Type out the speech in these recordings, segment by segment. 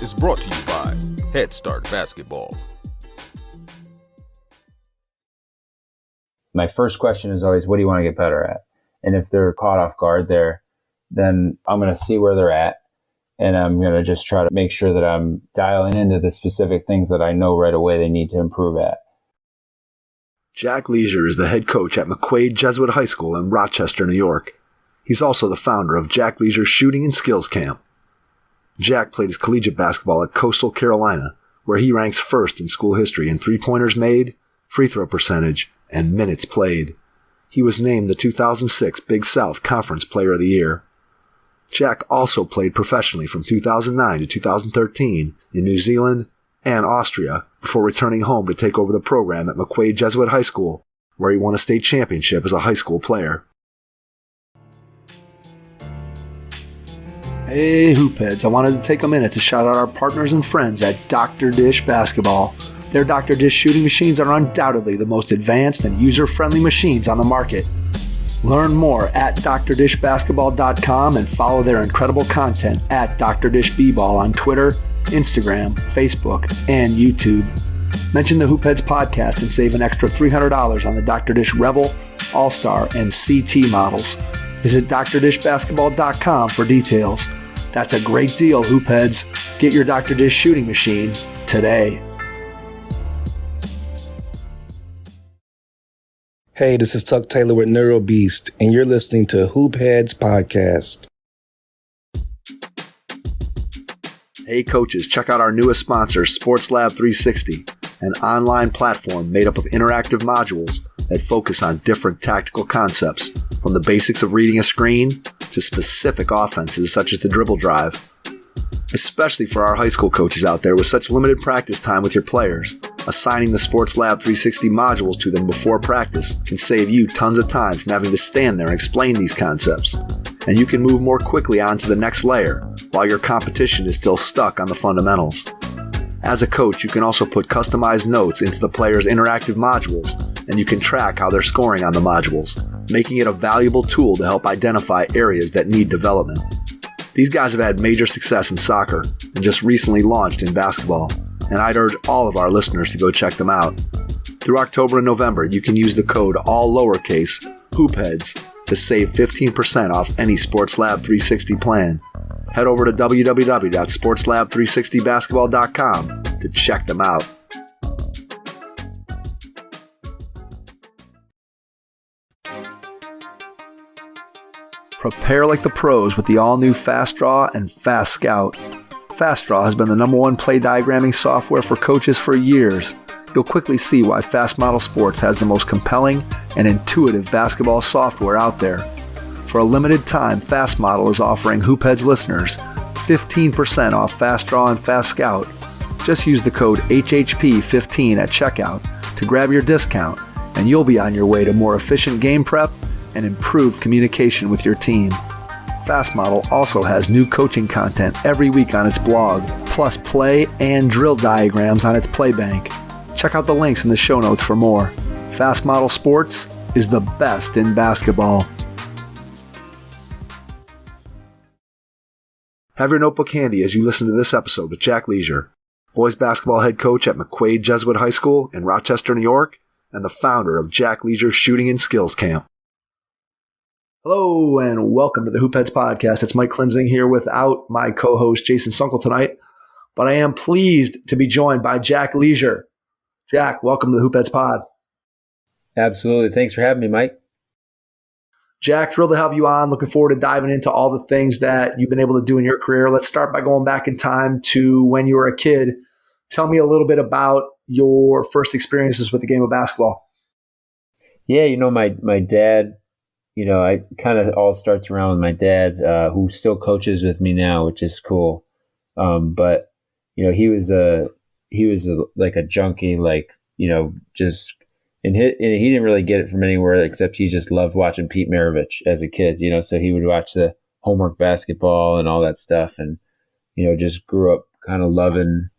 is brought to you by Head Start Basketball. My first question is always, what do you want to get better at? And if they're caught off guard there, then I'm going to see where they're at. And I'm going to just try to make sure that I'm dialing into the specific things that I know right away they need to improve at. Jack Leasure is the head coach at McQuaid Jesuit High School in Rochester, New York. He's also the founder of Jack Leasure Shooting and Skills Camp. Jack played his collegiate basketball at Coastal Carolina, where he ranks first in school history in three-pointers made, free throw percentage, and minutes played. He was named the 2006 Big South Conference Player of the Year. Jack also played professionally from 2009 to 2013 in New Zealand and Austria before returning home to take over the program at McQuaid Jesuit High School, where he won a state championship as a high school player. Hey Hoopheads, I wanted to take a minute to shout out our partners and friends at Dr. Dish Basketball. Their Dr. Dish shooting machines are undoubtedly the most advanced and user-friendly machines on the market. Learn more at drdishbasketball.com and follow their incredible content at Dr. Dish B-Ball on Twitter, Instagram, Facebook, and YouTube. Mention the Hoopheads podcast and save an extra $300 on the Dr. Dish Rebel, All-Star, and CT models. Visit drdishbasketball.com for details. That's a great deal, Hoopheads. Get your Dr. Dish shooting machine today. Hey, this is Tuck Taylor with Neuro Beast, and you're listening to Hoopheads Podcast. Hey coaches, check out our newest sponsor, Sports Lab 360, an online platform made up of interactive modules that focus on different tactical concepts, from the basics of reading a screen to specific offenses such as the dribble drive. Especially for our high school coaches out there with such limited practice time with your players, assigning the Sports Lab 360 modules to them before practice can save you tons of time from having to stand there and explain these concepts. And you can move more quickly on to the next layer while your competition is still stuck on the fundamentals. As a coach, you can also put customized notes into the players' interactive modules, and you can track how they're scoring on the modules, making it a valuable tool to help identify areas that need development. These guys have had major success in soccer and just recently launched in basketball, and I'd urge all of our listeners to go check them out. Through October and November, you can use the code all lowercase HOOPHEADS to save 15% off any Sports Lab 360 plan. Head over to www.sportslab360basketball.com to check them out. Prepare like the pros with the all-new Fast Draw and Fast Scout. Fast Draw has been the #1 play diagramming software for coaches for years. You'll quickly see why Fast Model Sports has the most compelling and intuitive basketball software out there. For a limited time, Fast Model is offering Hoopheads listeners 15% off Fast Draw and Fast Scout. Just use the code HHP15 at checkout to grab your discount, and you'll be on your way to more efficient game prep and improved communication with your team. Fast Model also has new coaching content every week on its blog, plus play and drill diagrams on its play bank. Check out the links in the show notes for more. Fast Model Sports is the best in basketball. Have your notebook handy as you listen to this episode with Jack Leasure, boys basketball head coach at McQuaid Jesuit High School in Rochester, New York, and the founder of Jack Leasure Shooting and Skills Camp. Hello and welcome to the Hoopheads Podcast. It's Mike Klinzing here without my co-host Jason Sunkel tonight, but I am pleased to be joined by Jack Leasure. Jack, welcome to the Hoopheads Pod. Absolutely. Thanks for having me, Mike. Jack, thrilled to have you on. Looking forward to diving into all the things that you've been able to do in your career. Let's start by going back in time to when you were a kid. Tell me a little bit about your first experiences with the game of basketball. Yeah, my dad, I kind of all starts around with my dad, who still coaches with me now, which is cool. But he was like a junkie, just. And he didn't really get it from anywhere except he just loved watching Pete Maravich as a kid, so he would watch the homework basketball and all that stuff, and just grew up kind of loving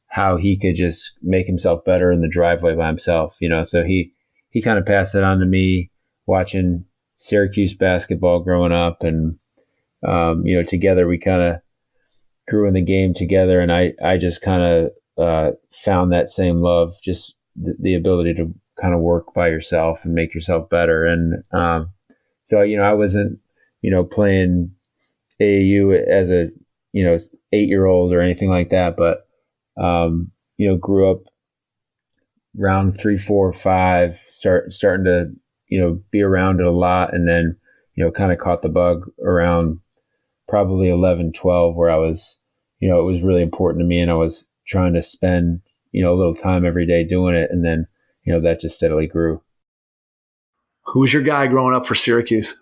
how he could just make himself better in the driveway by himself, so he kind of passed it on to me, watching Syracuse basketball growing up, and together we kind of grew in the game together, and I just kind of found that same love, just the ability to kind of work by yourself and make yourself better. And so I wasn't playing AAU as a 8-year-old or anything like that, but grew up round 3, 4, 5, starting to be around it a lot, and then kind of caught the bug around probably 11, 12, where I was it was really important to me, and I was trying to spend a little time every day doing it, and then that just steadily grew. Who was your guy growing up for Syracuse?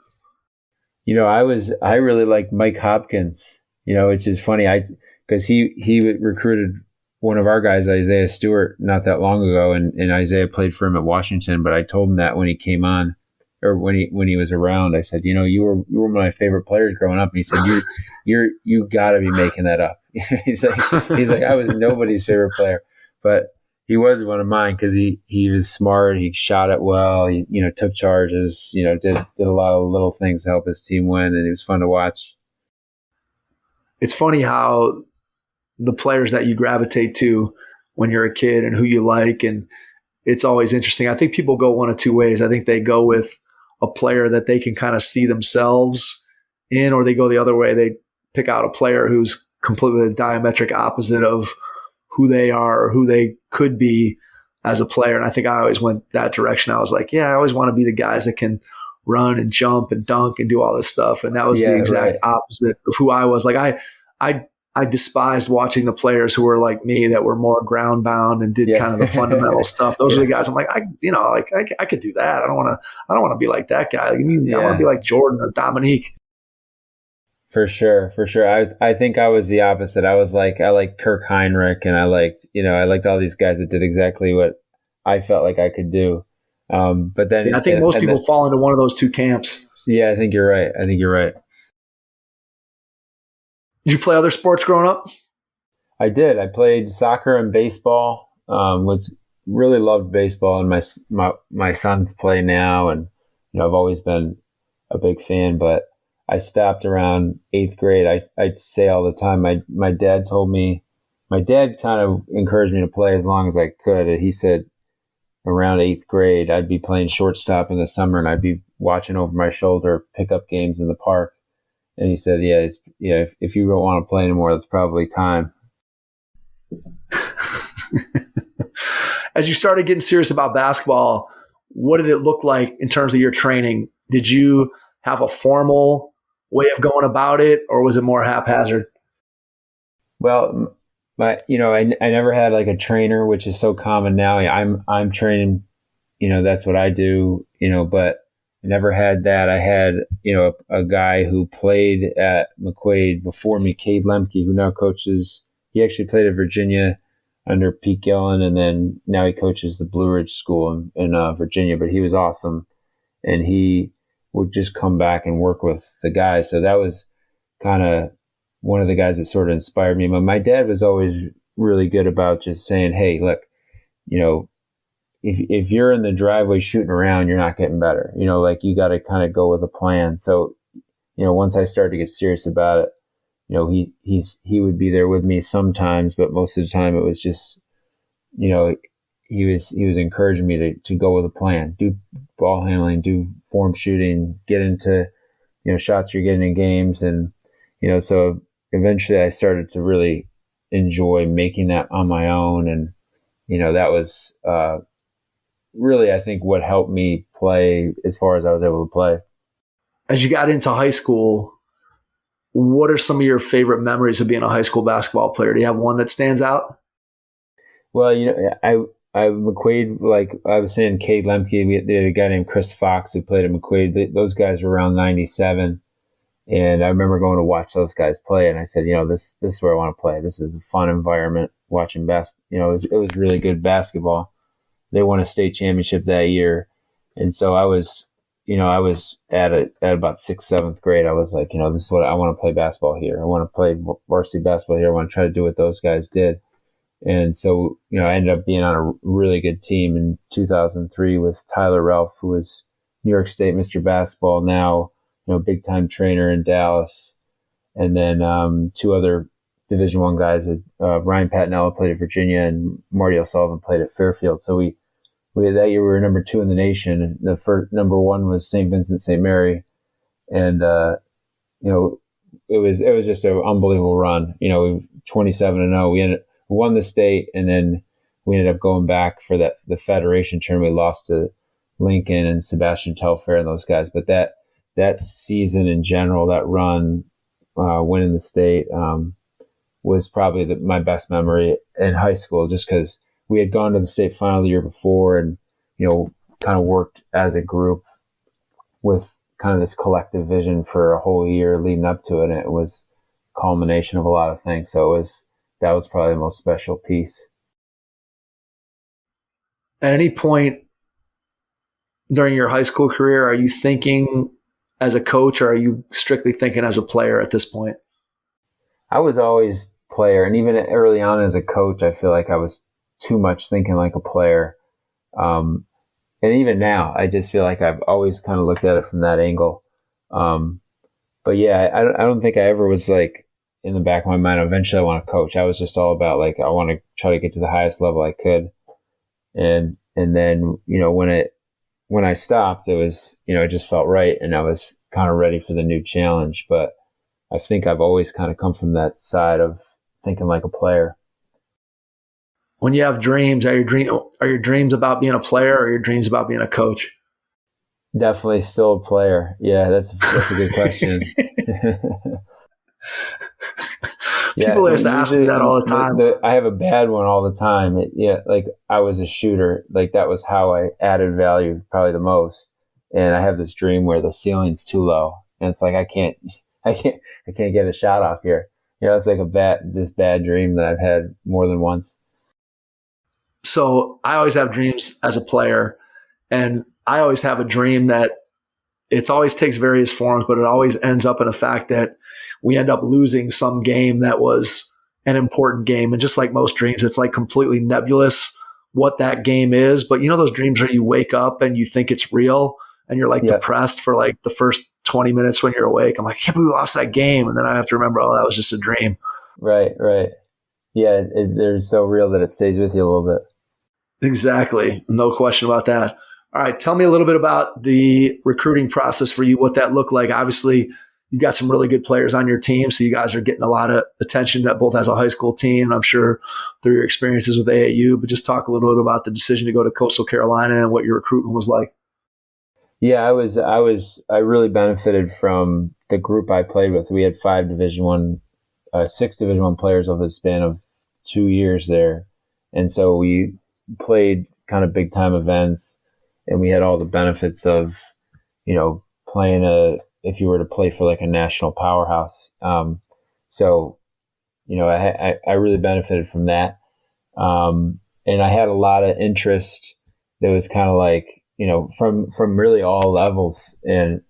I really liked Mike Hopkins, which is funny. Because he recruited one of our guys, Isaiah Stewart, not that long ago, and Isaiah played for him at Washington. But I told him that when he came on, or when he was around, I said, you were one of my favorite players growing up. And he said, you got to be making that up. he's like, I was nobody's favorite player, but he was one of mine because he was smart. He shot it well. He took charges. Did a lot of little things to help his team win, and it was fun to watch. It's funny how the players that you gravitate to when you're a kid and who you like, and it's always interesting. I think people go one of two ways. I think they go with a player that they can kind of see themselves in, or they go the other way. They pick out a player who's completely the diametric opposite of who they are or who they could be as a player. And I think I always went that direction. I was like, I always want to be the guys that can run and jump and dunk and do all this stuff. And that was the exact opposite of who I was. Like I despised watching the players who were like me, that were more ground bound and did kind of the fundamental stuff. Those are the guys I'm like, I could do that. I don't want to be like that guy. I want to be like Jordan or Dominique. For sure. I think I was the opposite. I like Kirk Heinrich, and I liked all these guys that did exactly what I felt like I could do. But then I think most people fall into one of those two camps. Yeah, I think you're right. Did you play other sports growing up? I did. I played soccer and baseball. Really loved baseball, and my sons play now, and I've always been a big fan. But I stopped around 8th grade. I'd say all the time. My dad told me. My dad kind of encouraged me to play as long as I could. And he said around 8th grade, I'd be playing shortstop in the summer, and I'd be watching over my shoulder pickup games in the park. And he said, if you don't want to play anymore, that's probably time. As you started getting serious about basketball, what did it look like in terms of your training? Did you have a formal way of going about it, or was it more haphazard? Well, I never had like a trainer, which is so common now. I'm training, that's what I do, but I never had that. I had, a guy who played at McQuaid before me, Cade Lemke, who now coaches. He actually played at Virginia under Pete Gillen, and then now he coaches the Blue Ridge School in Virginia. But he was awesome, and he would just come back and work with the guys. So that was kind of one of the guys that sort of inspired me. But my dad was always really good about just saying, hey, look, if you're in the driveway shooting around, you're not getting better. You got to kind of go with a plan. So, once I started to get serious about it, he would be there with me sometimes, but most of the time it was just, he was encouraging me to go with a plan, do ball handling, do form shooting, get into, shots you're getting in games. And, so eventually I started to really enjoy making that on my own. And, that was, really, I think what helped me play as far as I was able to play. As you got into high school, what are some of your favorite memories of being a high school basketball player? Do you have one that stands out? Well, I McQuaid, like I was saying, Cade Lemke, we had a guy named Chris Fox who played at McQuaid. Those guys were around 97. And I remember going to watch those guys play, and I said, this is where I want to play. This is a fun environment watching basketball. It was really good basketball. They won a state championship that year. And so I was at about 6th, 7th grade. I was like, this is what I want to play basketball here. I want to play varsity basketball here. I want to try to do what those guys did. And so, I ended up being on a really good team in 2003 with Tyler Ralph, who was New York State Mr. Basketball, now, big time trainer in Dallas. And then 2 other Division I guys. Ryan Patnella played at Virginia, and Marty O'Sullivan played at Fairfield. So we that year we were number 2 in the nation. The first number 1 was St. Vincent St. Mary, and it was just an unbelievable run. 27-0. We won the state, and then we ended up going back for the Federation tournament. We lost to Lincoln and Sebastian Telfair and those guys. But that season in general, that run, winning the state, was probably my best memory in high school, just because we had gone to the state final the year before and, kind of worked as a group with kind of this collective vision for a whole year leading up to it. And it was a culmination of a lot of things. So that was probably the most special piece. At any point during your high school career, are you thinking as a coach, or are you strictly thinking as a player at this point? I was always player, and even early on as a coach, I feel like I was too much thinking like a player. And even now, I just feel like I've always kind of looked at it from that angle. But yeah, I don't think I ever was like in the back of my mind, eventually I want to coach. I was just all about like, I want to try to get to the highest level I could. And then, when I stopped, it was, it just felt right. And I was kind of ready for the new challenge. But I think I've always kind of come from that side of thinking like a player. When you have dreams, are your dreams about being a player, or your dreams about being a coach? Definitely still a player. Yeah, that's a good question. People used to ask me that all the time. I have a bad one all the time. Like I was a shooter. Like that was how I added value probably the most. And I have this dream where the ceiling's too low, and it's like I can't get a shot off here. It's like this bad dream that I've had more than once. So I always have dreams as a player, and I always have a dream that it always takes various forms, but it always ends up in a fact that we end up losing some game that was an important game. And just like most dreams, it's like completely nebulous what that game is. But those dreams where you wake up and you think it's real and you're like depressed for like the first 20 minutes when you're awake. I'm like, I can't believe we lost that game. And then I have to remember, that was just a dream. Right. Yeah, they're so real that it stays with you a little bit. Exactly. No question about that. All right. Tell me a little bit about the recruiting process for you, what that looked like. Obviously, you've got some really good players on your team, so you guys are getting a lot of attention both as a high school team, I'm sure through your experiences with AAU, but just talk a little bit about the decision to go to Coastal Carolina and what your recruitment was like. Yeah, I really benefited from the group I played with. We had 6 Division I players over the span of 2 years there. And so we played kind of big time events, and we had all the benefits of, playing if you were to play for like a national powerhouse. So, I really benefited from that. And I had a lot of interest that was kind of like, from really all levels, and,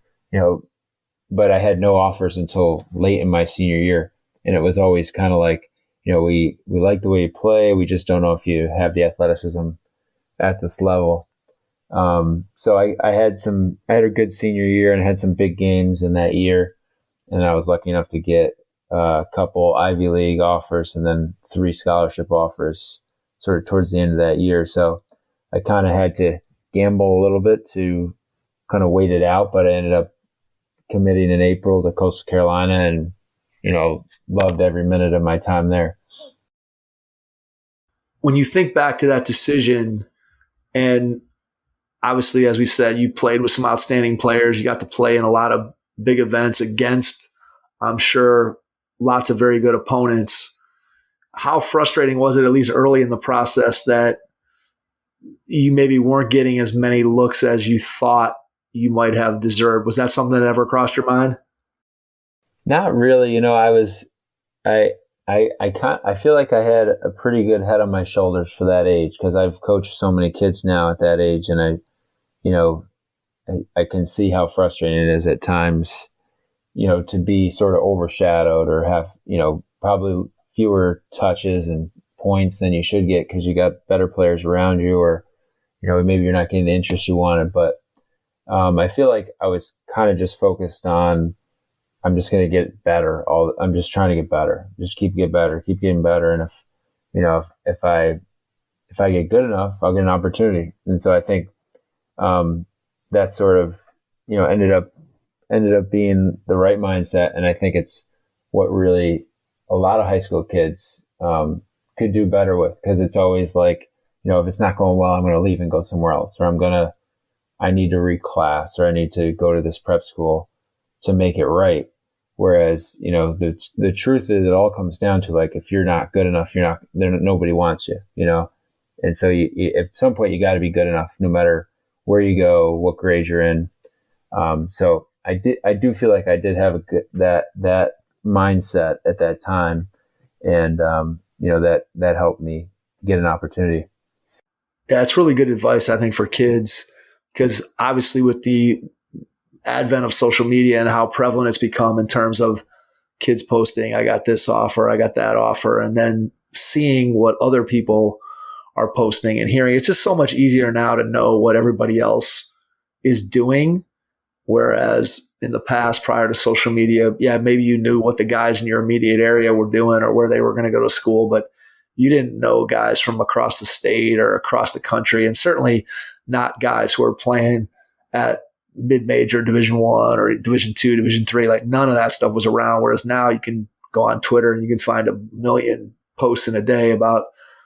but I had no offers until late in my senior year. And it was always kind of like, we like the way you play. We just don't know if you have the athleticism at this level. So I had a good senior year and had some big games in that year. And I was lucky enough to get a couple Ivy League offers and then 3 scholarship offers sort of towards the end of that year. So I kind of had to gamble a little bit to kind of wait it out, but I ended up committing in April to Coastal Carolina and, loved every minute of my time there. When you think back to that decision, and obviously, as we said, you played with some outstanding players. You got to play in a lot of big events against, I'm sure, lots of very good opponents. How frustrating was it, at least early in the process, that you maybe weren't getting as many looks as you thought you might have deserved? Was that something that ever crossed your mind? Not really. I feel like I had a pretty good head on my shoulders for that age, because I've coached so many kids now at that age, and I can see how frustrating it is at times, to be sort of overshadowed or have, probably fewer touches and points than you should get because you got better players around you, or, maybe you're not getting the interest you wanted. But I feel like I was kind of just focused on I'm just going to get better. I'm just trying to get better. Just keep getting better. And if I get good enough, I'll get an opportunity. And so I think that sort of, ended up being the right mindset. And I think it's what really a lot of high school kids could do better with, because it's always like, if it's not going well, I'm going to leave and go somewhere else, or I need to reclass, or I need to go to this prep school to make it right. Whereas, the truth is, it all comes down to, like, if you're not good enough, nobody wants you, And so at some point you got to be good enough, no matter where you go, what grade you're in. So I do feel like I did have a good, that mindset at that time. And, that helped me get an opportunity. Yeah, it's really good advice, I think, for kids, because obviously with the advent of social media and how prevalent it's become in terms of kids posting, I got this offer, I got that offer, and then seeing what other people are posting and hearing, it's just so much easier now to know what everybody else is doing. Whereas in the past, prior to social media, maybe you knew what the guys in your immediate area were doing or where they were going to go to school, but you didn't know guys from across the state or across the country, and certainly not guys who are playing at mid-major Division I or Division II, Division III. Like, none of that stuff was around. Whereas now you can go on Twitter and you can find a million posts in a day about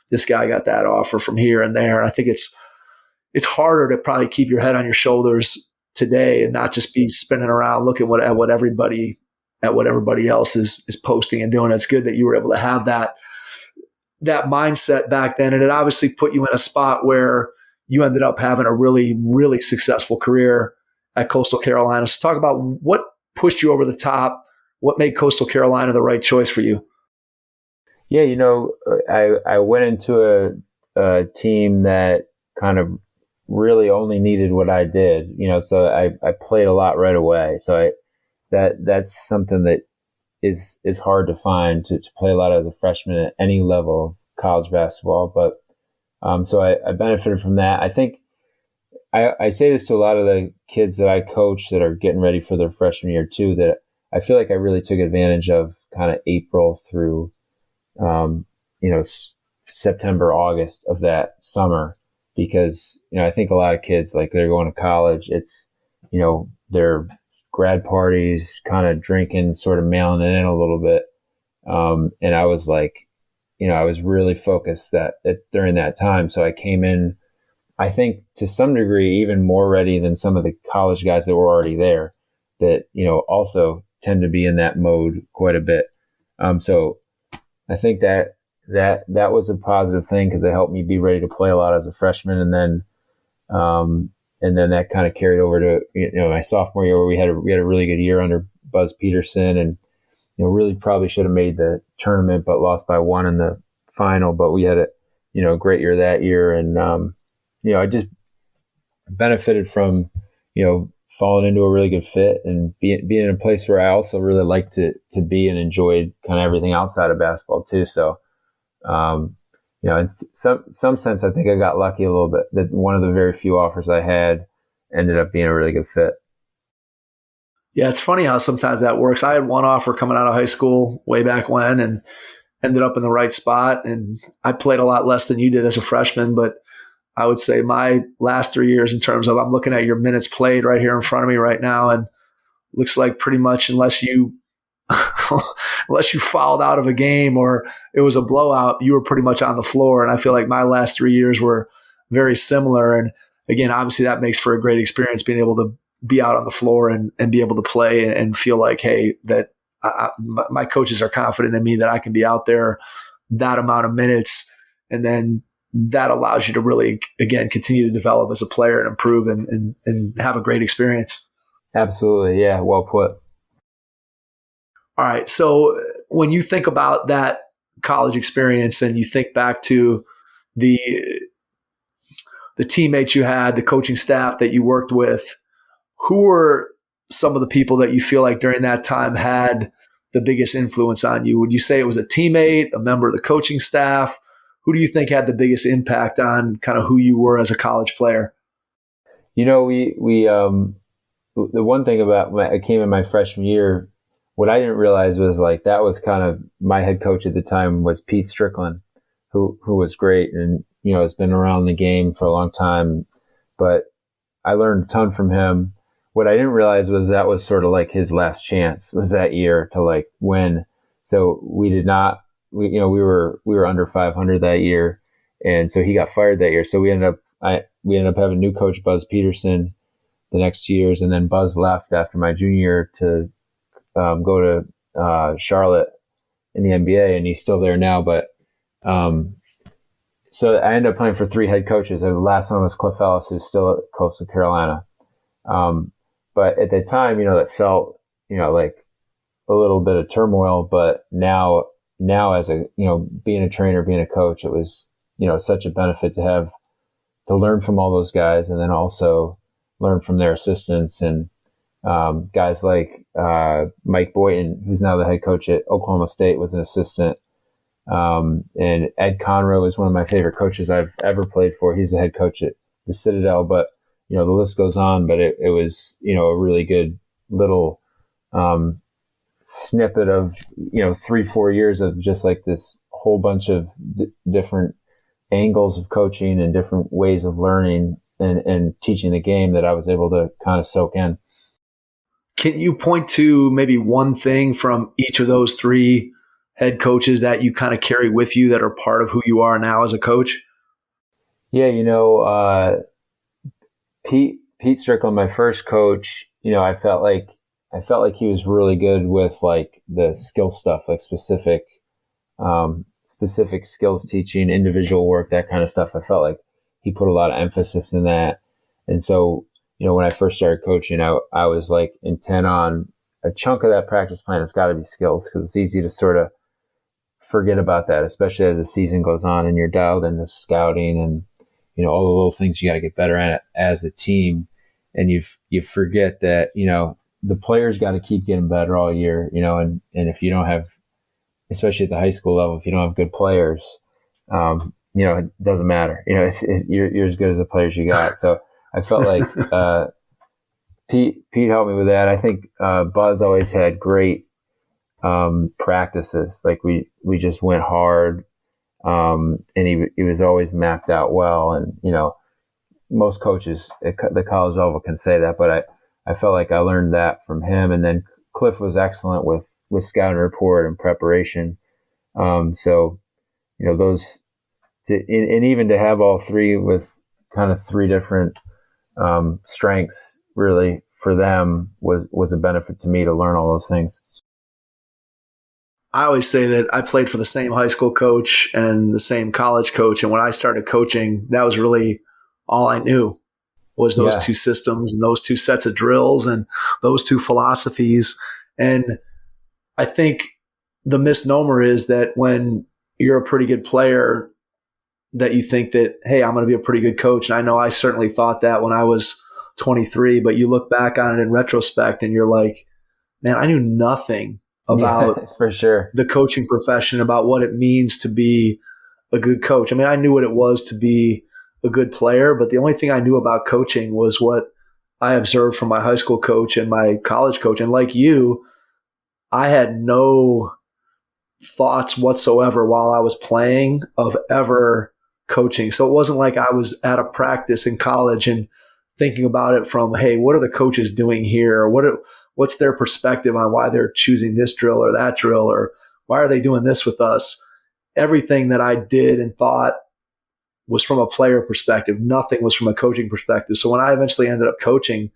this guy got that offer from here and there. And I think it's harder to probably keep your head on your shoulders today and not just be spinning around looking at what everybody else is posting and doing. It's good that you were able to have that mindset back then. And it obviously put you in a spot where you ended up having a really, really successful career at Coastal Carolina. So talk about what pushed you over the top, what made Coastal Carolina the right choice for you. Yeah, I went into a team that kind of really only needed what I did, so I played a lot right away. So that's something that is hard to find, to play a lot as a freshman at any level of college basketball. But so I benefited from that. I think I say this to a lot of the kids that I coach that are getting ready for their freshman year too, that I feel like I really took advantage of kind of April through, September, August of that summer, because, I think a lot of kids, like, they're going to college. It's, their grad parties, kind of drinking, sort of mailing it in a little bit. And I was like, I was really focused during that time. So I came in, I think, to some degree, even more ready than some of the college guys that were already there, that, also tend to be in that mode quite a bit. So I think that was a positive thing, because it helped me be ready to play a lot as a freshman. And then that kind of carried over to, my sophomore year, where we had a really good year under Buzz Peterson, and, really probably should have made the tournament, but lost by 1 in the final. But we had a great year that year. And, I just benefited from, falling into a really good fit and being in a place where I also really liked to be and enjoyed kind of everything outside of basketball too. So, in some sense, I think I got lucky a little bit that one of the very few offers I had ended up being a really good fit. Yeah, it's funny how sometimes that works. I had one offer coming out of high school way back when and ended up in the right spot. And I played a lot less than you did as a freshman, but I would say my last 3 years, in terms of, I'm looking at your minutes played right here in front of me right now, and looks like pretty much, unless you fouled out of a game or it was a blowout, you were pretty much on the floor. And I feel like my last 3 years were very similar. And again, obviously that makes for a great experience, being able to be out on the floor and be able to play and feel like, hey, that my coaches are confident in me that I can be out there that amount of minutes. And then that allows you to really, again, continue to develop as a player and improve and have a great experience. Absolutely. Yeah. Well put. All right. So when you think about that college experience and you think back to the teammates you had, the coaching staff that you worked with, who were some of the people that you feel like during that time had the biggest influence on you? Would you say it was a teammate, a member of the coaching staff? Who do you think had the biggest impact on kind of who you were as a college player? The one thing about I came in my freshman year, what I didn't realize was like, that was kind of my head coach at the time was Pete Strickland, who was great. And, has been around the game for a long time, but I learned a ton from him. What I didn't realize was that was sort of like his last chance was that year to like win. So we did not, we were under 500 that year. And so he got fired that year. So we ended up having new coach Buzz Peterson the next 2 years. And then Buzz left after my junior year to go to Charlotte in the NBA, and he's still there now. But so I ended up playing for 3 head coaches. The last one was Cliff Ellis, who's still at Coastal Carolina. But at the time, that felt, like a little bit of turmoil. But now as a, being a trainer, being a coach, it was, such a benefit to learn from all those guys, and then also learn from their assistants and guys like Mike Boynton, who's now the head coach at Oklahoma State, was an assistant. And Ed Conroe is one of my favorite coaches I've ever played for. He's the head coach at the Citadel, but the list goes on. But it was a really good little snippet of 3-4 years of just like this whole bunch of different angles of coaching and different ways of learning and teaching the game that I was able to kind of soak in. Can you point to maybe one thing from each of those 3 head coaches that you kind of carry with you that are part of who you are now as a coach? Yeah, Pete Strickland, my first coach, I felt like he was really good with like the skill stuff, like specific skills teaching, individual work, that kind of stuff. I felt like he put a lot of emphasis in that. And so, when I first started coaching, I was like intent on a chunk of that practice plan has got to be skills, because it's easy to sort of forget about that, especially as the season goes on and you're dialed into scouting and, all the little things you got to get better at as a team. And you forget that, the players got to keep getting better all year, and if you don't have, especially at the high school level, if you don't have good players, it doesn't matter. You're as good as the players you got. So I felt like Pete helped me with that. I think Buzz always had great practices. Like we just went hard, and he was always mapped out well. And most coaches at the college level can say that, but I felt like I learned that from him. And then Cliff was excellent with scouting report and preparation. So those and even to have all 3 with kind of 3 different strengths really for them was a benefit to me to learn all those things. I always say that I played for the same high school coach and the same college coach. And when I started coaching, that was really all I knew was those 2 systems and those 2 sets of drills and those 2 philosophies. And I think the misnomer is that when you're a pretty good player, that you think that, hey, I'm going to be a pretty good coach. And I know I certainly thought that when I was 23, but you look back on it in retrospect and you're like, man, I knew nothing about for sure the coaching profession, about what it means to be a good coach. I mean, I knew what it was to be a good player, but the only thing I knew about coaching was what I observed from my high school coach and my college coach. And like you, I had no thoughts whatsoever while I was playing of ever coaching. So it wasn't like I was at a practice in college and thinking about it from, hey, what are the coaches doing here? Or what's their perspective on why they're choosing this drill or that drill, or why are they doing this with us? Everything that I did and thought was from a player perspective. Nothing was from a coaching perspective. So when I eventually ended up coaching,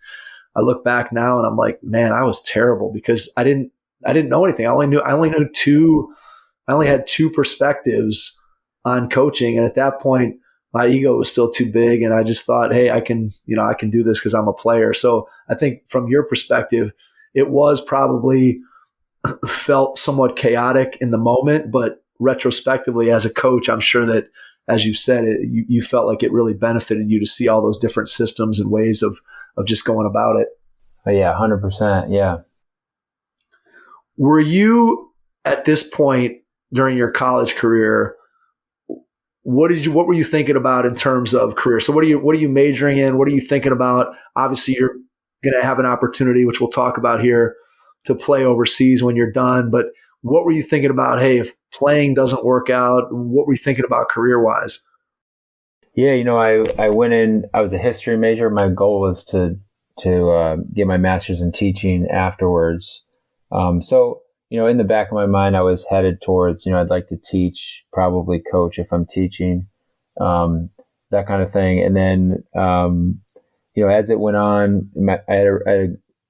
I look back now and I'm like, man, I was terrible because I didn't know anything. I only had 2 perspectives on coaching. And at that point, my ego was still too big. And I just thought, hey, I can do this because I'm a player. So I think from your perspective, it was probably felt somewhat chaotic in the moment, but retrospectively as a coach, I'm sure that, as you said, you felt like it really benefited you to see all those different systems and ways of just going about it. Yeah, 100%. Yeah. Were you at this point during your college career, what were you thinking about in terms of career? So what are you majoring in? What are you thinking about? Obviously you're going to have an opportunity, which we'll talk about here, to play overseas when you're done. But what were you thinking about? Hey, if playing doesn't work out, what were you thinking about career-wise? Yeah, I went in. I was a history major. My goal was to get my master's in teaching afterwards. So in the back of my mind, I was headed towards I'd like to teach, probably coach if I'm teaching, that kind of thing. And then as it went on, I had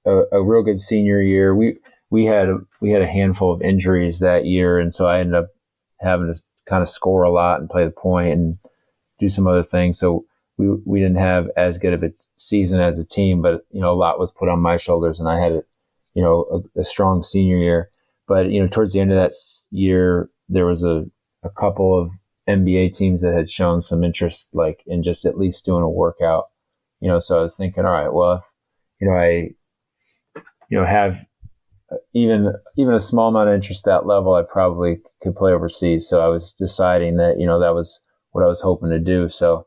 a real good senior year. We had a handful of injuries that year, and so I ended up having to kind of score a lot and play the point and do some other things. So we didn't have as good of a season as a team, but a lot was put on my shoulders, and I had a strong senior year. But towards the end of that year, there was a couple of NBA teams that had shown some interest, like in just at least doing a workout. So I was thinking, all right, well, if I have even a small amount of interest at that level, I probably could play overseas. So I was deciding that that was what I was hoping to do. So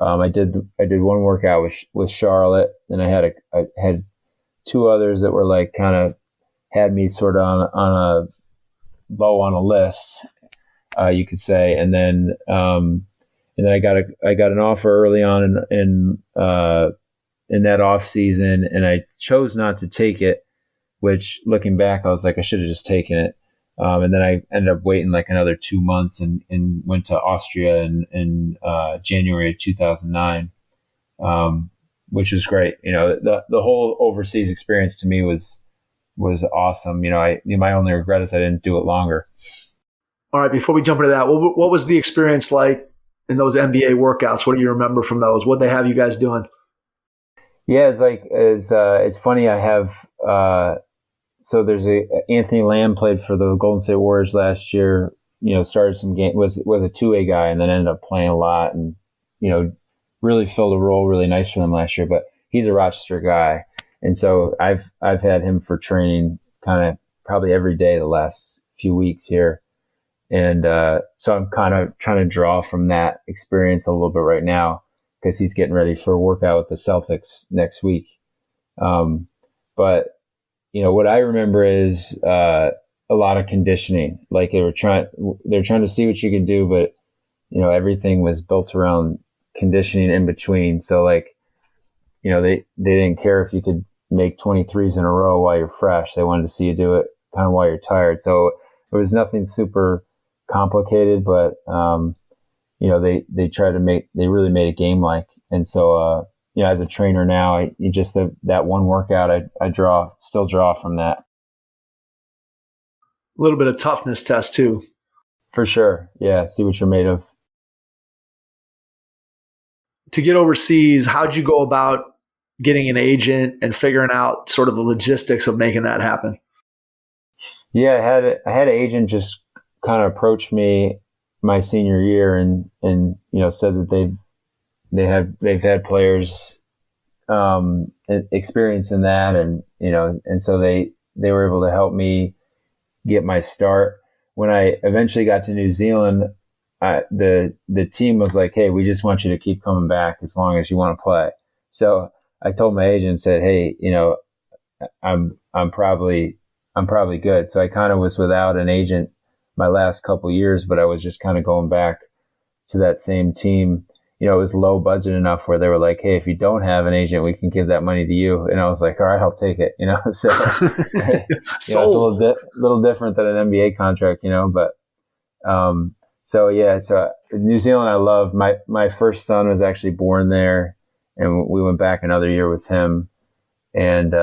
I did one workout with Charlotte, and I had two others that were like kind of had me sort of on a low on a list, you could say, and then I got an offer early on in that off season, and I chose not to take it. Which, looking back, I was like, I should have just taken it. And then I ended up waiting like another 2 months and went to Austria in January of 2009, which was great. The whole overseas experience to me was awesome. My only regret is I didn't do it longer. All right, before we jump into that, what was the experience like in those NBA workouts? What do you remember from those? What did they have you guys doing? Yeah, it's funny. I have so there's Anthony Lamb played for the Golden State Warriors last year. Started some game, was a 2A guy, and then ended up playing a lot, and really filled a role really nice for them last year. But he's a Rochester guy, and so I've had him for training kind of probably every day the last few weeks here, and so I'm kind of trying to draw from that experience a little bit right now, because he's getting ready for a workout with the Celtics next week. But what I remember is a lot of conditioning. Like they're trying to see what you can do, but everything was built around conditioning in between. So like, they didn't care if you could make 23s in a row while you're fresh. They wanted to see you do it kind of while you're tired. So it was nothing super complicated, but they really made a game like. And so as a trainer now, that one workout I still draw from that. A little bit of toughness test too. For sure. Yeah. See what you're made of. To get overseas, how'd you go about getting an agent and figuring out sort of the logistics of making that happen? Yeah, I had an agent just kind of approach me my senior year and said that they've had players experience in that, and so they were able to help me get my start. When I eventually got to New Zealand, the team was like, "Hey, we just want you to keep coming back as long as you want to play." So I told my agent, said, "Hey, I'm probably good." So I kind of was without an agent my last couple of years, but I was just kind of going back to that same team. It was low budget enough where they were like, "Hey, if you don't have an agent, we can give that money to you." And I was like, "All right, I'll take it." So it's a little different than an NBA contract, but so New Zealand I love. My first son was actually born there, and we went back another year with him, and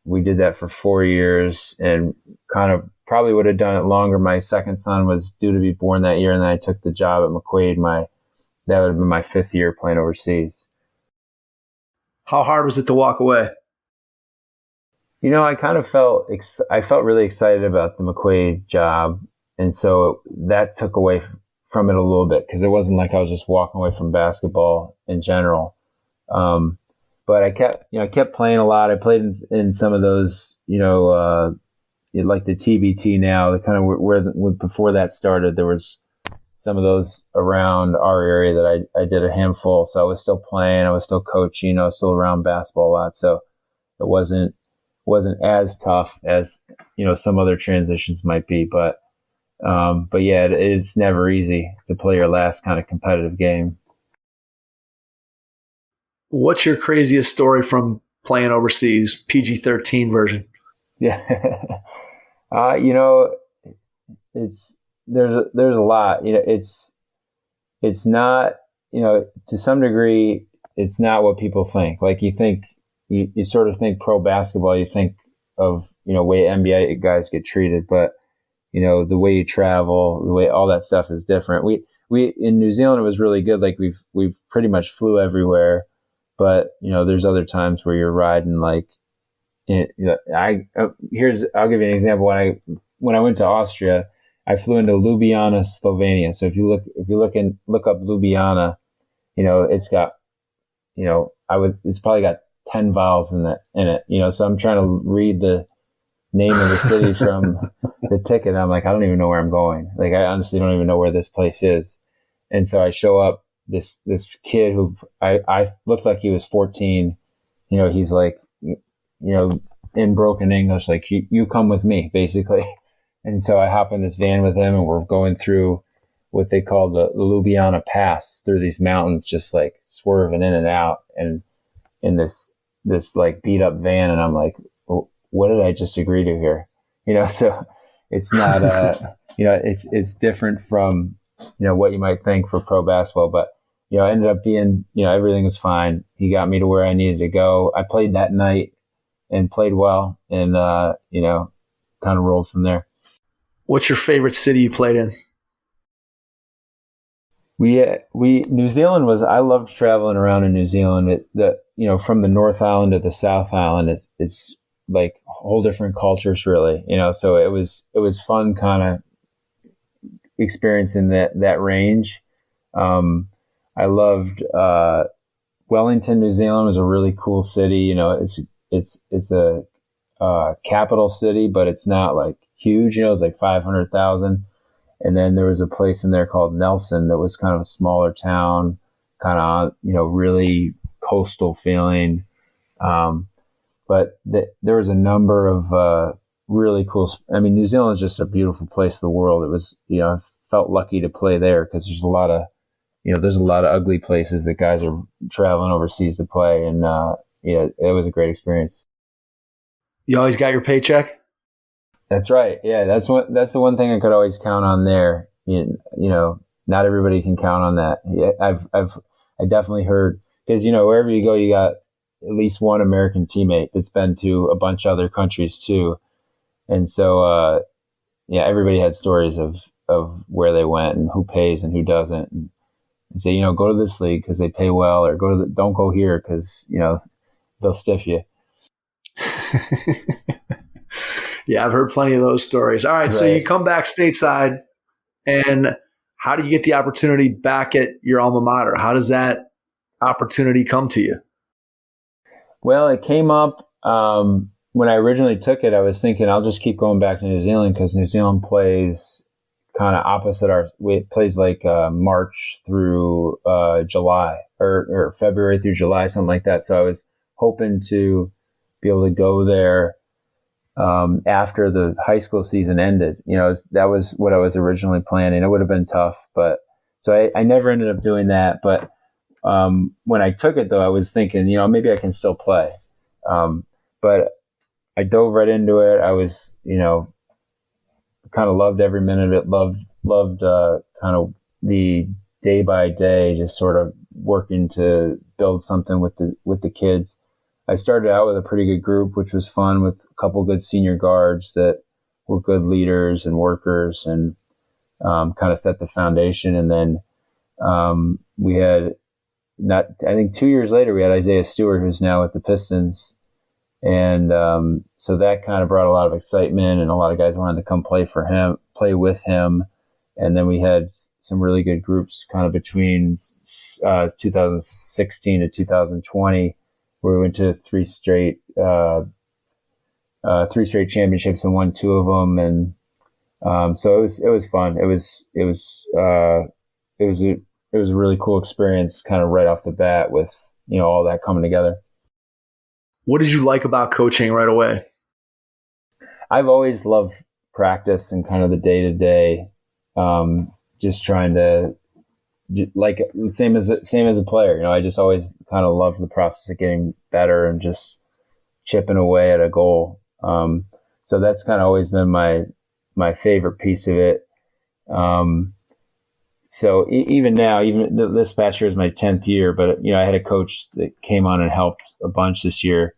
we did that for 4 years, and kind of probably would have done it longer. My second son was due to be born that year, and then I took the job at McQuaid. That would have been my 5th year playing overseas. How hard was it to walk away? I kind of felt really excited about the McQuaid job, and so that took away from it a little bit, because it wasn't like I was just walking away from basketball in general. But I kept playing a lot. I played in some of those, like the TBT now, the kind of where before that started, there was some of those around our area that I did a handful. So I was still playing, I was still coaching, I was still around basketball a lot. So it wasn't wasn't as tough as, some other transitions might be. But yeah, it's never easy to play your last kind of competitive game. What's your craziest story from playing overseas, PG-13 version? Yeah. There's a lot, it's not, to some degree, it's not what people think. Like you sort of think pro basketball, you think of, way NBA guys get treated, but, the way you travel, the way all that stuff is different. We in New Zealand, it was really good. Like we've pretty much flew everywhere, but, there's other times where you're riding like, I'll give you an example. When I went to Austria, I flew into Ljubljana, Slovenia. So if you look up Ljubljana, it's got, it's probably got 10 vowels in it. So I'm trying to read the name of the city from the ticket. I'm like, I don't even know where I'm going. Like, I honestly don't even know where this place is. And so I show up, this kid who I looked like he was 14, he's like, in broken English, like, you come with me, basically. And so I hop in this van with him, and we're going through what they call the Ljubljana Pass, through these mountains, just like swerving in and out, and in this like beat up van. And I'm like, well, what did I just agree to here? So it's not, it's different from, what you might think for pro basketball, but, it ended up being, everything was fine. He got me to where I needed to go. I played that night and played well, and, kind of rolled from there. What's your favorite city you played in? New Zealand I loved traveling around in New Zealand. From the North Island to the South Island, it's like whole different cultures, really, so it was fun kind of experiencing that range. I loved, Wellington, New Zealand was a really cool city. It's a capital city, but it's not like huge. It's like 500,000. And then there was a place in there called Nelson that was kind of a smaller town, kind of, really coastal feeling. But there was a number of really cool. I mean, New Zealand is just a beautiful place in the world. It was, I felt lucky to play there, because there's a lot of ugly places that guys are traveling overseas to play. And it was a great experience. You always got your paycheck? That's right. Yeah, that's the one thing I could always count on there. Not everybody can count on that. Yeah, I definitely heard, because wherever you go, you got at least one American teammate that's been to a bunch of other countries too, and so everybody had stories of where they went and who pays and who doesn't, and say, go to this league because they pay well, or don't go here because they'll stiff you. Yeah, I've heard plenty of those stories. All right, so you come back stateside, and how do you get the opportunity back at your alma mater? How does that opportunity come to you? Well, it came up when I originally took it. I was thinking I'll just keep going back to New Zealand, because New Zealand plays kind of opposite it plays like March through July, or February through July, something like that. So I was hoping to be able to go there after the high school season ended. That was what I was originally planning. It would have been tough, but so I never ended up doing that. But when I took it, though, I was thinking, maybe I can still play. But I dove right into it. I was, kind of loved every minute of it. Loved kind of the day by day, just sort of working to build something with the kids. I started out with a pretty good group, which was fun, with a couple good senior guards that were good leaders and workers, and kind of set the foundation. And then we had, I think 2 years later, we had Isaiah Stewart, who's now with the Pistons. And so that kind of brought a lot of excitement, and a lot of guys wanted to come play with him. And then we had some really good groups kind of between 2016 to 2020, where we went to three straight championships and won two of them. And so it was fun. It was a really cool experience, kind of right off the bat, with all that coming together. What did you like about coaching right away? I've always loved practice and kind of the day to day, just trying to like same as a player. You know, I just always kind of loved the process of getting better and just chipping away at a goal. So that's kind of always been my favorite piece of it. So even now, even this past year is my 10th year, but I had a coach that came on and helped a bunch this year,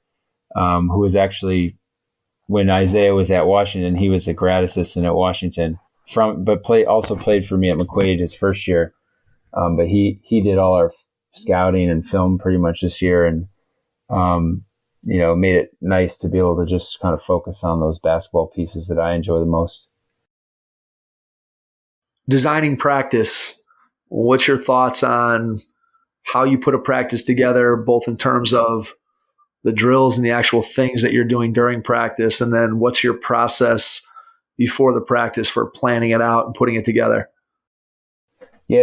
who was actually, when Isaiah was at Washington, he was a grad assistant at Washington but also played for me at McQuaid his first year. But he did all our scouting and film pretty much this year, and made it nice to be able to just kind of focus on those basketball pieces that I enjoy the most. Designing practice, what's your thoughts on how you put a practice together, both in terms of the drills and the actual things that you're doing during practice, and then what's your process before the practice for planning it out and putting it together? Yeah,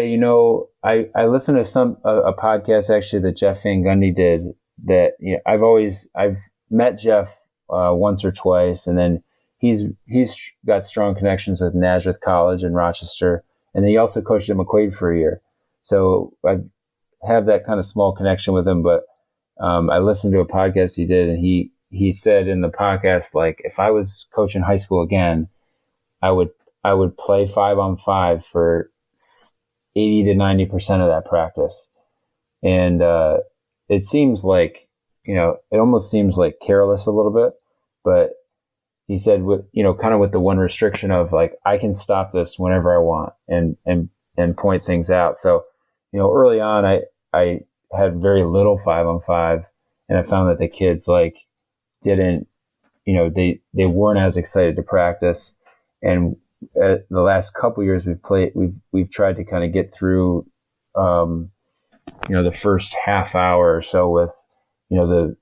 I listened to a podcast actually that Jeff Van Gundy did that, I've met Jeff once or twice, and then he's got strong connections with Nazareth College in Rochester, and then he also coached at McQuaid for a year. So I have that kind of small connection with him, but I listened to a podcast he did, and he said in the podcast, like, if I was coaching high school again, I would play 5-on-5 for 80 to 90% of that practice. And it seems like, it almost seems like careless a little bit, but he said, kind of with the one restriction of, like, I can stop this whenever I want and point things out. So, early on, I had very little 5-on-5, and I found that the kids didn't, they weren't as excited to practice. And the last couple years we've tried to kind of get through, the first half hour or so with, the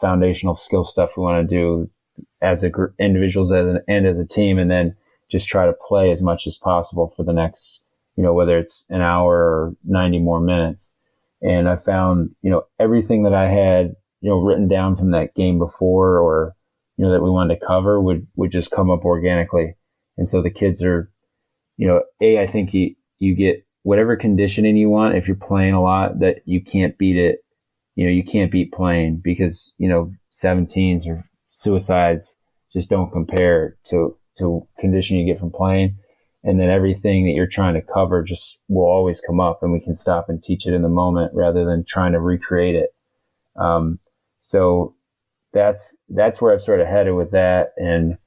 foundational skill stuff we want to do as a group, individuals and as a team, and then just try to play as much as possible for the next, whether it's an hour or 90 more minutes. And I found, everything that I had, written down from that game before, or, that we wanted to cover would just come up organically. And so the kids are, I think you get whatever conditioning you want. If you're playing a lot, that you can't beat it. You can't beat playing, because, 17s or suicides just don't compare to conditioning you get from playing. And then everything that you're trying to cover just will always come up, and we can stop and teach it in the moment rather than trying to recreate it. So that's where I've sort of headed with that. And,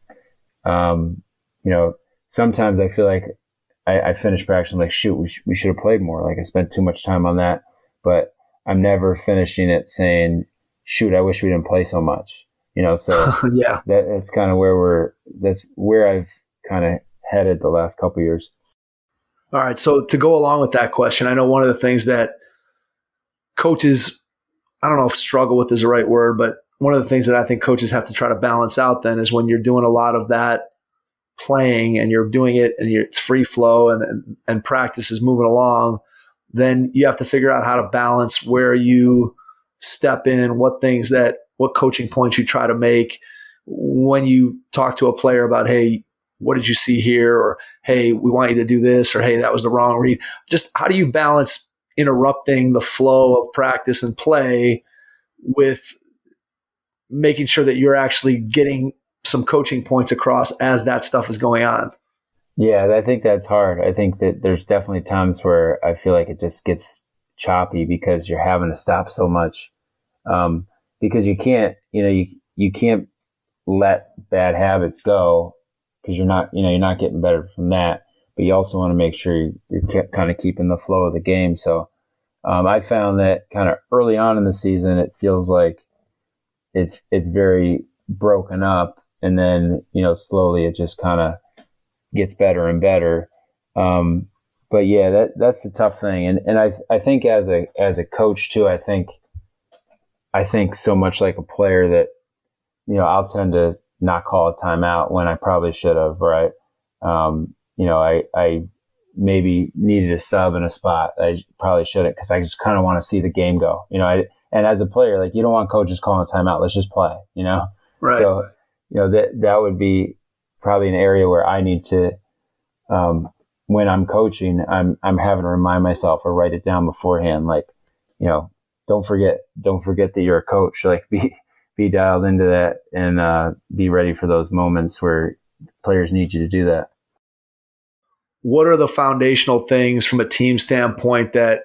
sometimes I feel like I finish practice, I'm like, shoot, we should have played more. Like, I spent too much time on that, but I'm never finishing it saying, shoot, I wish we didn't play so much, so yeah, that's kind of that's where I've kind of headed the last couple of years. All right. So to go along with that question, I know one of the things that coaches, I don't know if struggle with is the right word, but one of the things that I think coaches have to try to balance out then is when you're doing a lot of that playing and you're doing it and it's free flow and practice is moving along, then you have to figure out how to balance where you step in, what coaching points you try to make when you talk to a player about, hey, what did you see here? Or, hey, we want you to do this, or, hey, that was the wrong read. Just how do you balance interrupting the flow of practice and play with making sure that you're actually getting some coaching points across as that stuff is going on? Yeah, I think that's hard. I think that there's definitely times where I feel like it just gets choppy because you're having to stop so much. Because you can't, you can't let bad habits go, because you're not getting better from that. But you also want to make sure you're kind of keeping the flow of the game. So I found that kind of early on in the season, it feels like it's very broken up, and then slowly it just kind of gets better and better. But yeah, that's the tough thing. And I think as a coach too, I think so much like a player that, I'll tend to not call a timeout when I probably should have, right? I maybe needed a sub in a spot I probably shouldn't, because I just kind of want to see the game go, and as a player, you don't want coaches calling a timeout. Let's just play, Right. So, that would be, probably an area where I need to, when I'm coaching, I'm having to remind myself or write it down beforehand. Like, don't forget that you're a coach. Like be dialed into that and be ready for those moments where players need you to do that. What are the foundational things from a team standpoint that,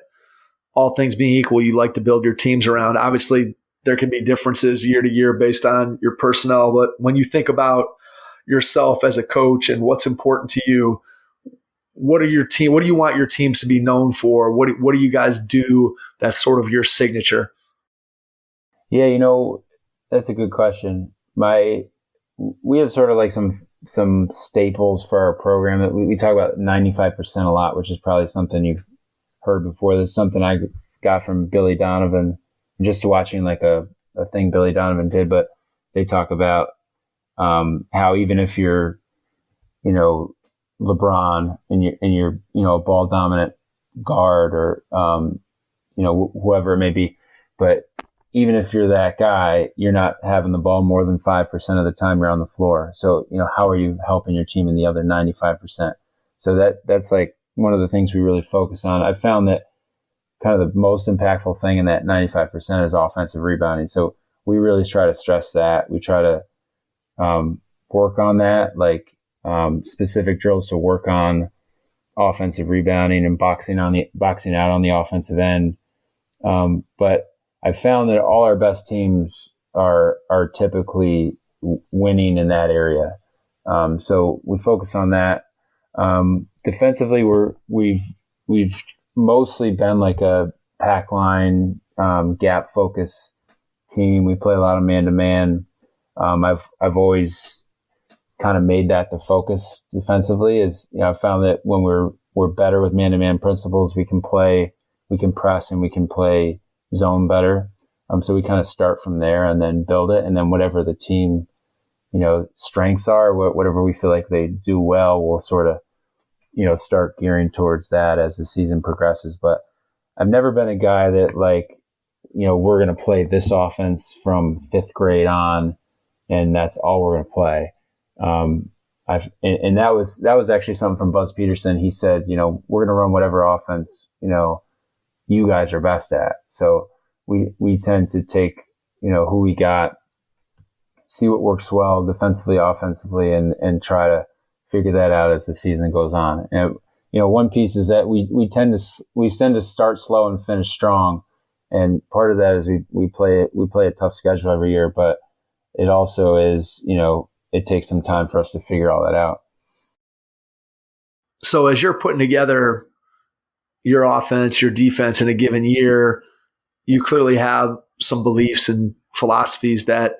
all things being equal, you like to build your teams around? Obviously, there can be differences year to year based on your personnel, but when you think about yourself as a coach and what's important to you, what do you want your teams to be known for? What do you guys do that's sort of your signature? Yeah, that's a good question. We have sort of like some staples for our program that we talk about 95% a lot, which is probably something you've heard before. This is something I got from Billy Donovan, just watching like a thing Billy Donovan did, but they talk about how even if you're, LeBron and you're a ball dominant guard or, whoever it may be, but even if you're that guy, you're not having the ball more than 5% of the time you're on the floor. So, how are you helping your team in the other 95%? So that's like one of the things we really focus on. I've found that kind of the most impactful thing in that 95% is offensive rebounding. So we really try to stress that. We try to work on that, like specific drills to work on offensive rebounding and boxing out on the offensive end. But I found that all our best teams are typically winning in that area. So we focus on that. Defensively, we've mostly been like a pack line, gap focus team. We play a lot of man to man. I've always kind of made that the focus defensively. I've found that when we're better with man to man principles, we can press, and we can play zone better. So we kind of start from there and then build it, and then whatever the team, strengths are, whatever we feel like they do well, we'll sort of, start gearing towards that as the season progresses. But I've never been a guy that like, we're going to play this offense from 5th grade on, and that's all we're going to play. And that was actually something from Buzz Peterson. He said, we're going to run whatever offense, you guys are best at. So we tend to take, who we got, see what works well defensively, offensively, and try to figure that out as the season goes on. And, one piece is that we tend to start slow and finish strong. And part of that is we play a tough schedule every year, but it also is, it takes some time for us to figure all that out. So as you're putting together your offense, your defense in a given year, you clearly have some beliefs and philosophies that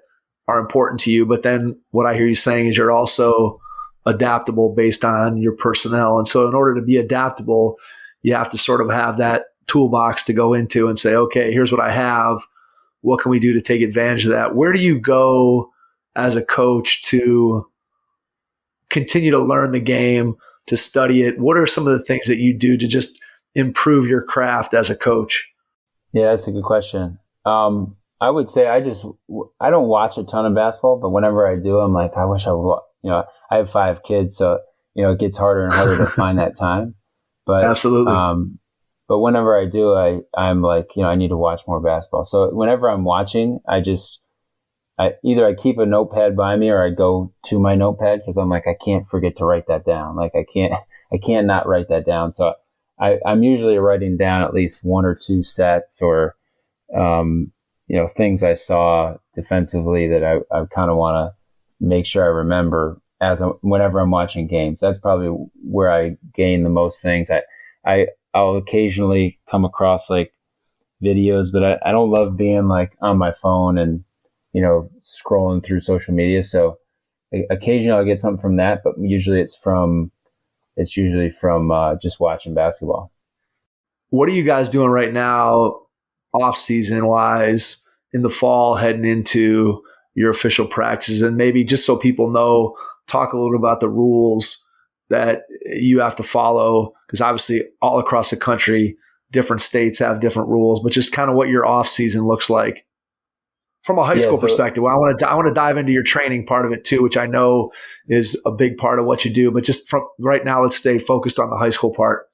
are important to you. But then what I hear you saying is you're also adaptable based on your personnel. And so in order to be adaptable, you have to sort of have that toolbox to go into and say, okay, here's what I have. What can we do to take advantage of that? Where do you go as a coach to continue to learn the game, to study it? What are some of the things that you do to just improve your craft as a coach? Yeah, that's a good question. I would say I don't watch a ton of basketball, but whenever I do, I'm like, I wish I would. I have 5 kids, so it gets harder and harder to find that time. But absolutely. But whenever I do, I'm like, I need to watch more basketball. So whenever I'm watching, I either keep a notepad by me or I go to my notepad because I'm like, I can't forget to write that down. Like I can't not write that down. So I'm usually writing down at least 1 or 2 sets or, things I saw defensively that I kind of want to make sure I remember whenever I'm watching games. That's probably where I gain the most things. I'll occasionally come across like videos, but I don't love being like on my phone and, scrolling through social media. So occasionally I'll get something from that, but usually it's usually from just watching basketball. What are you guys doing right now, off season wise, in the fall, heading into your official practices? And maybe just so people know, talk a little bit about the rules that you have to follow, because obviously all across the country, different states have different rules, but just kind of what your off season looks like from a high school so- perspective, I want to dive into your training part of it too, which I know is a big part of what you do. But just from right now, let's stay focused on the high school part.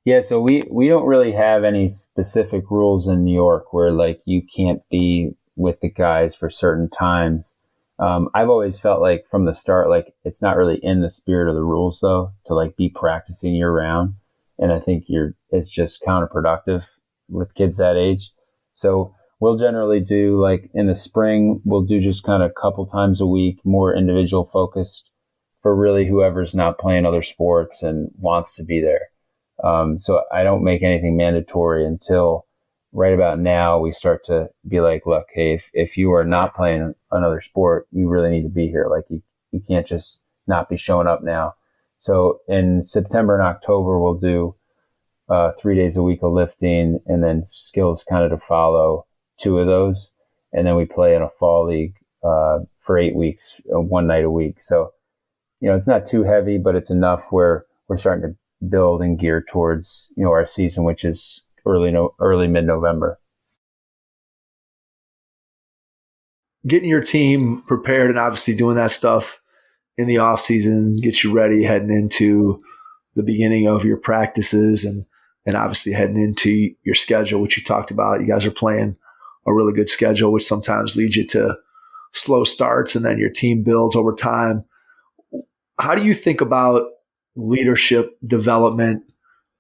Yeah, so we don't really have any specific rules in New York where like you can't be with the guys for certain times. I've always felt like from the start, like it's not really in the spirit of the rules though, to like be practicing year round. And I think it's just counterproductive with kids that age. So we'll generally do like in the spring, we'll do just kind of a couple times a week, more individual focused for really whoever's not playing other sports and wants to be there. So I don't make anything mandatory until right about now we start to be like, look, hey, if you are not playing another sport, you really need to be here. Like you can't just not be showing up now. So in September and October, we'll do 3 days a week of lifting and then skills kind of to follow 2 of those. And then we play in a fall league for 8 weeks, 1 night a week. So, it's not too heavy, but it's enough where we're starting to build and gear towards, our season, which is early mid-November. Getting your team prepared and obviously doing that stuff in the off season gets you ready heading into the beginning of your practices and obviously heading into your schedule, which you talked about. You guys are playing a really good schedule, which sometimes leads you to slow starts and then your team builds over time. How do you think about leadership development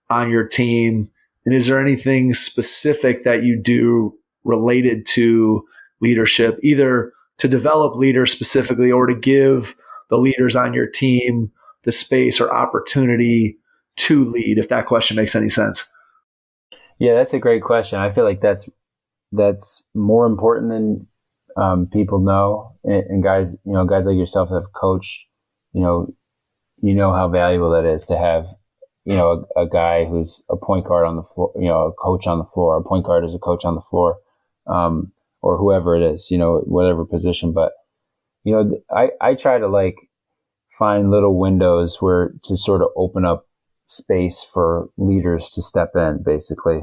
on your team? And is there anything specific that you do related to leadership, either to develop leaders specifically or to give the leaders on your team the space or opportunity to lead, if that question makes any sense? Yeah, that's a great question. I feel like that's more important than people know. And guys, guys like yourself that have coached, you know how valuable that is to have, a guy who's a point guard on the floor, a coach on the floor. A point guard is a coach on the floor, or whoever it is, whatever position. But, I try to like find little windows where to sort of open up space for leaders to step in, basically.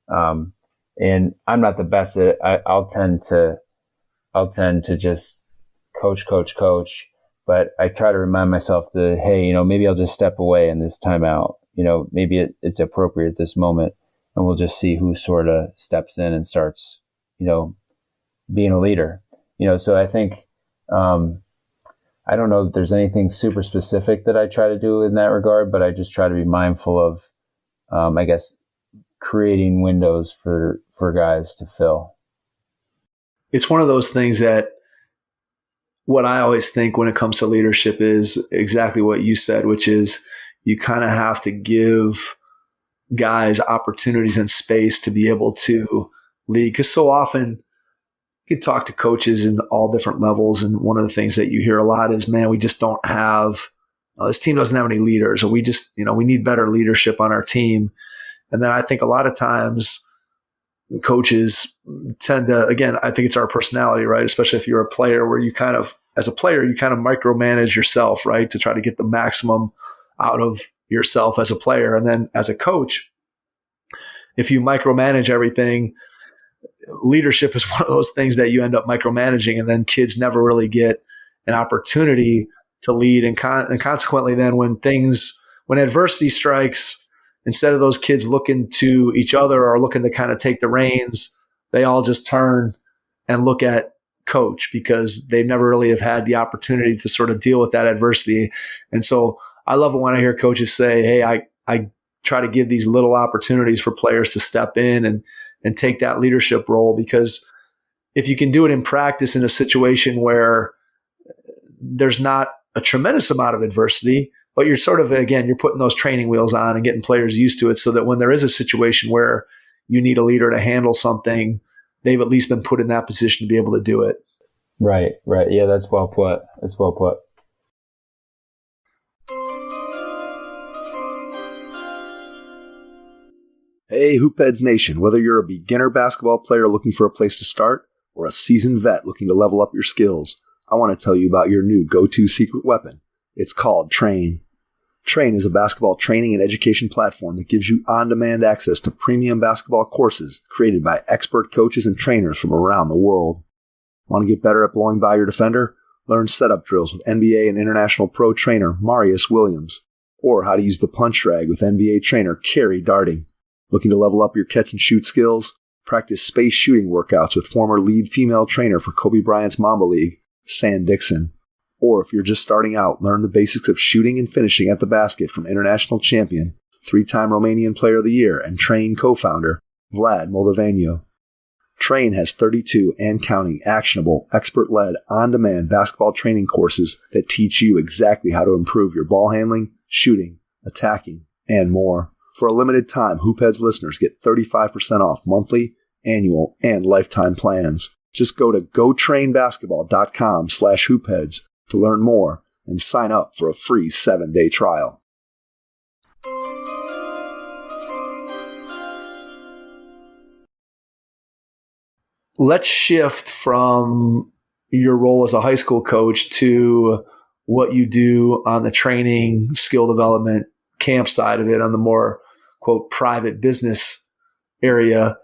And I'm not the best at it. I'll tend to just coach. But I try to remind myself to, hey, maybe I'll just step away in this timeout. Maybe it's appropriate at this moment, and we'll just see who sort of steps in and starts, being a leader. So I think, I don't know that there's anything super specific that I try to do in that regard, but I just try to be mindful of, I guess, creating windows for guys to fill. It's one of those things that what I always think when it comes to leadership is exactly what you said, which is you kind of have to give guys opportunities and space to be able to lead. Because so often you can talk to coaches in all different levels. And one of the things that you hear a lot is, man, we just don't have, this team doesn't have any leaders, or we just, we need better leadership on our team. And then I think a lot of times coaches tend to, again, I think it's our personality, right? Especially if you're a player where as a player, you kind of micromanage yourself, right? To try to get the maximum out of yourself as a player. And then as a coach, if you micromanage everything, leadership is one of those things that you end up micromanaging, and then kids never really get an opportunity to lead. And consequently, then when adversity strikes, instead of those kids looking to each other or looking to kind of take the reins, they all just turn and look at coach because they never really have had the opportunity to sort of deal with that adversity. And so I love it when I hear coaches say, hey, I try to give these little opportunities for players to step in and take that leadership role, because if you can do it in practice in a situation where there's not a tremendous amount of adversity, but you're sort of, again, you're putting those training wheels on and getting players used to it so that when there is a situation where you need a leader to handle something, they've at least been put in that position to be able to do it. Right. Yeah, that's well put. Hey, Hoopheads Nation, whether you're a beginner basketball player looking for a place to start or a seasoned vet looking to level up your skills, I want to tell you about your new go-to secret weapon. It's called Train. Train is a basketball training and education platform that gives you on-demand access to premium basketball courses created by expert coaches and trainers from around the world. Want to get better at blowing by your defender? Learn setup drills with NBA and international pro trainer Marius Williams, or how to use the punch drag with NBA trainer Kerry Darting. Looking to level up your catch and shoot skills? Practice space shooting workouts with former lead female trainer for Kobe Bryant's Mamba League, San Dixon. Or if you're just starting out, learn the basics of shooting and finishing at the basket from international champion, 3-time Romanian Player of the Year, and Train co-founder Vlad Moldovanio. Train has 32 and counting actionable, expert-led, on-demand basketball training courses that teach you exactly how to improve your ball handling, shooting, attacking, and more. For a limited time, Hoopheads listeners get 35% off monthly, annual, and lifetime plans. Just go to gotrainbasketball.com/hoopheads to learn more and sign up for a free 7-day trial. Let's shift from your role as a high school coach to what you do on the training, skill development, camp side of it, on the more, quote, private business area.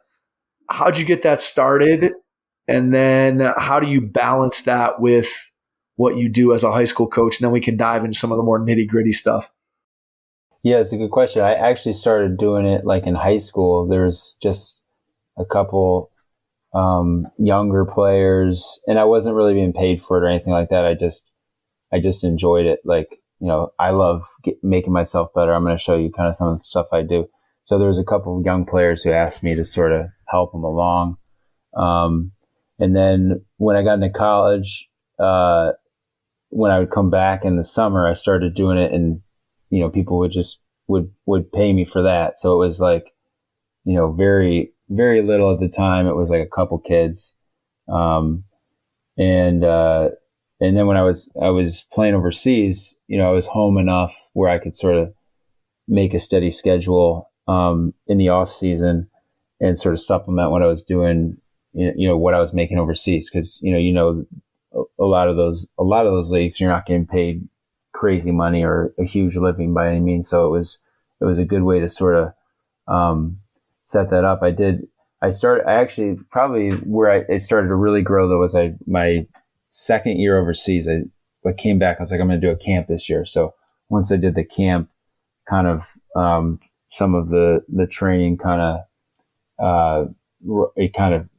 How'd you get that started? And then how do you balance that with what you do as a high school coach? And then we can dive into some of the more nitty-gritty stuff. Yeah, it's a good question. I actually started doing it like in high school. There's just a couple younger players, and I wasn't really being paid for it or anything like that. I just enjoyed it. Like, I love making myself better. I'm going to show you kind of some of the stuff I do. So there was a couple of young players who asked me to sort of help them along. And then when I got into college, when I would come back in the summer, I started doing it, and, people would pay me for that. So it was like, very, very little at the time. It was like a couple kids. And then when I was playing overseas, I was home enough where I could sort of make a steady schedule, in the off season and sort of supplement what I was doing, what I was making overseas. Cause, a lot of those leagues, you're not getting paid crazy money or a huge living by any means. So it was a good way to sort of, set that up. It started to really grow though was my second year overseas. I came back, I was like, I'm going to do a camp this year. So once I did the camp, kind of, some of the training it kind of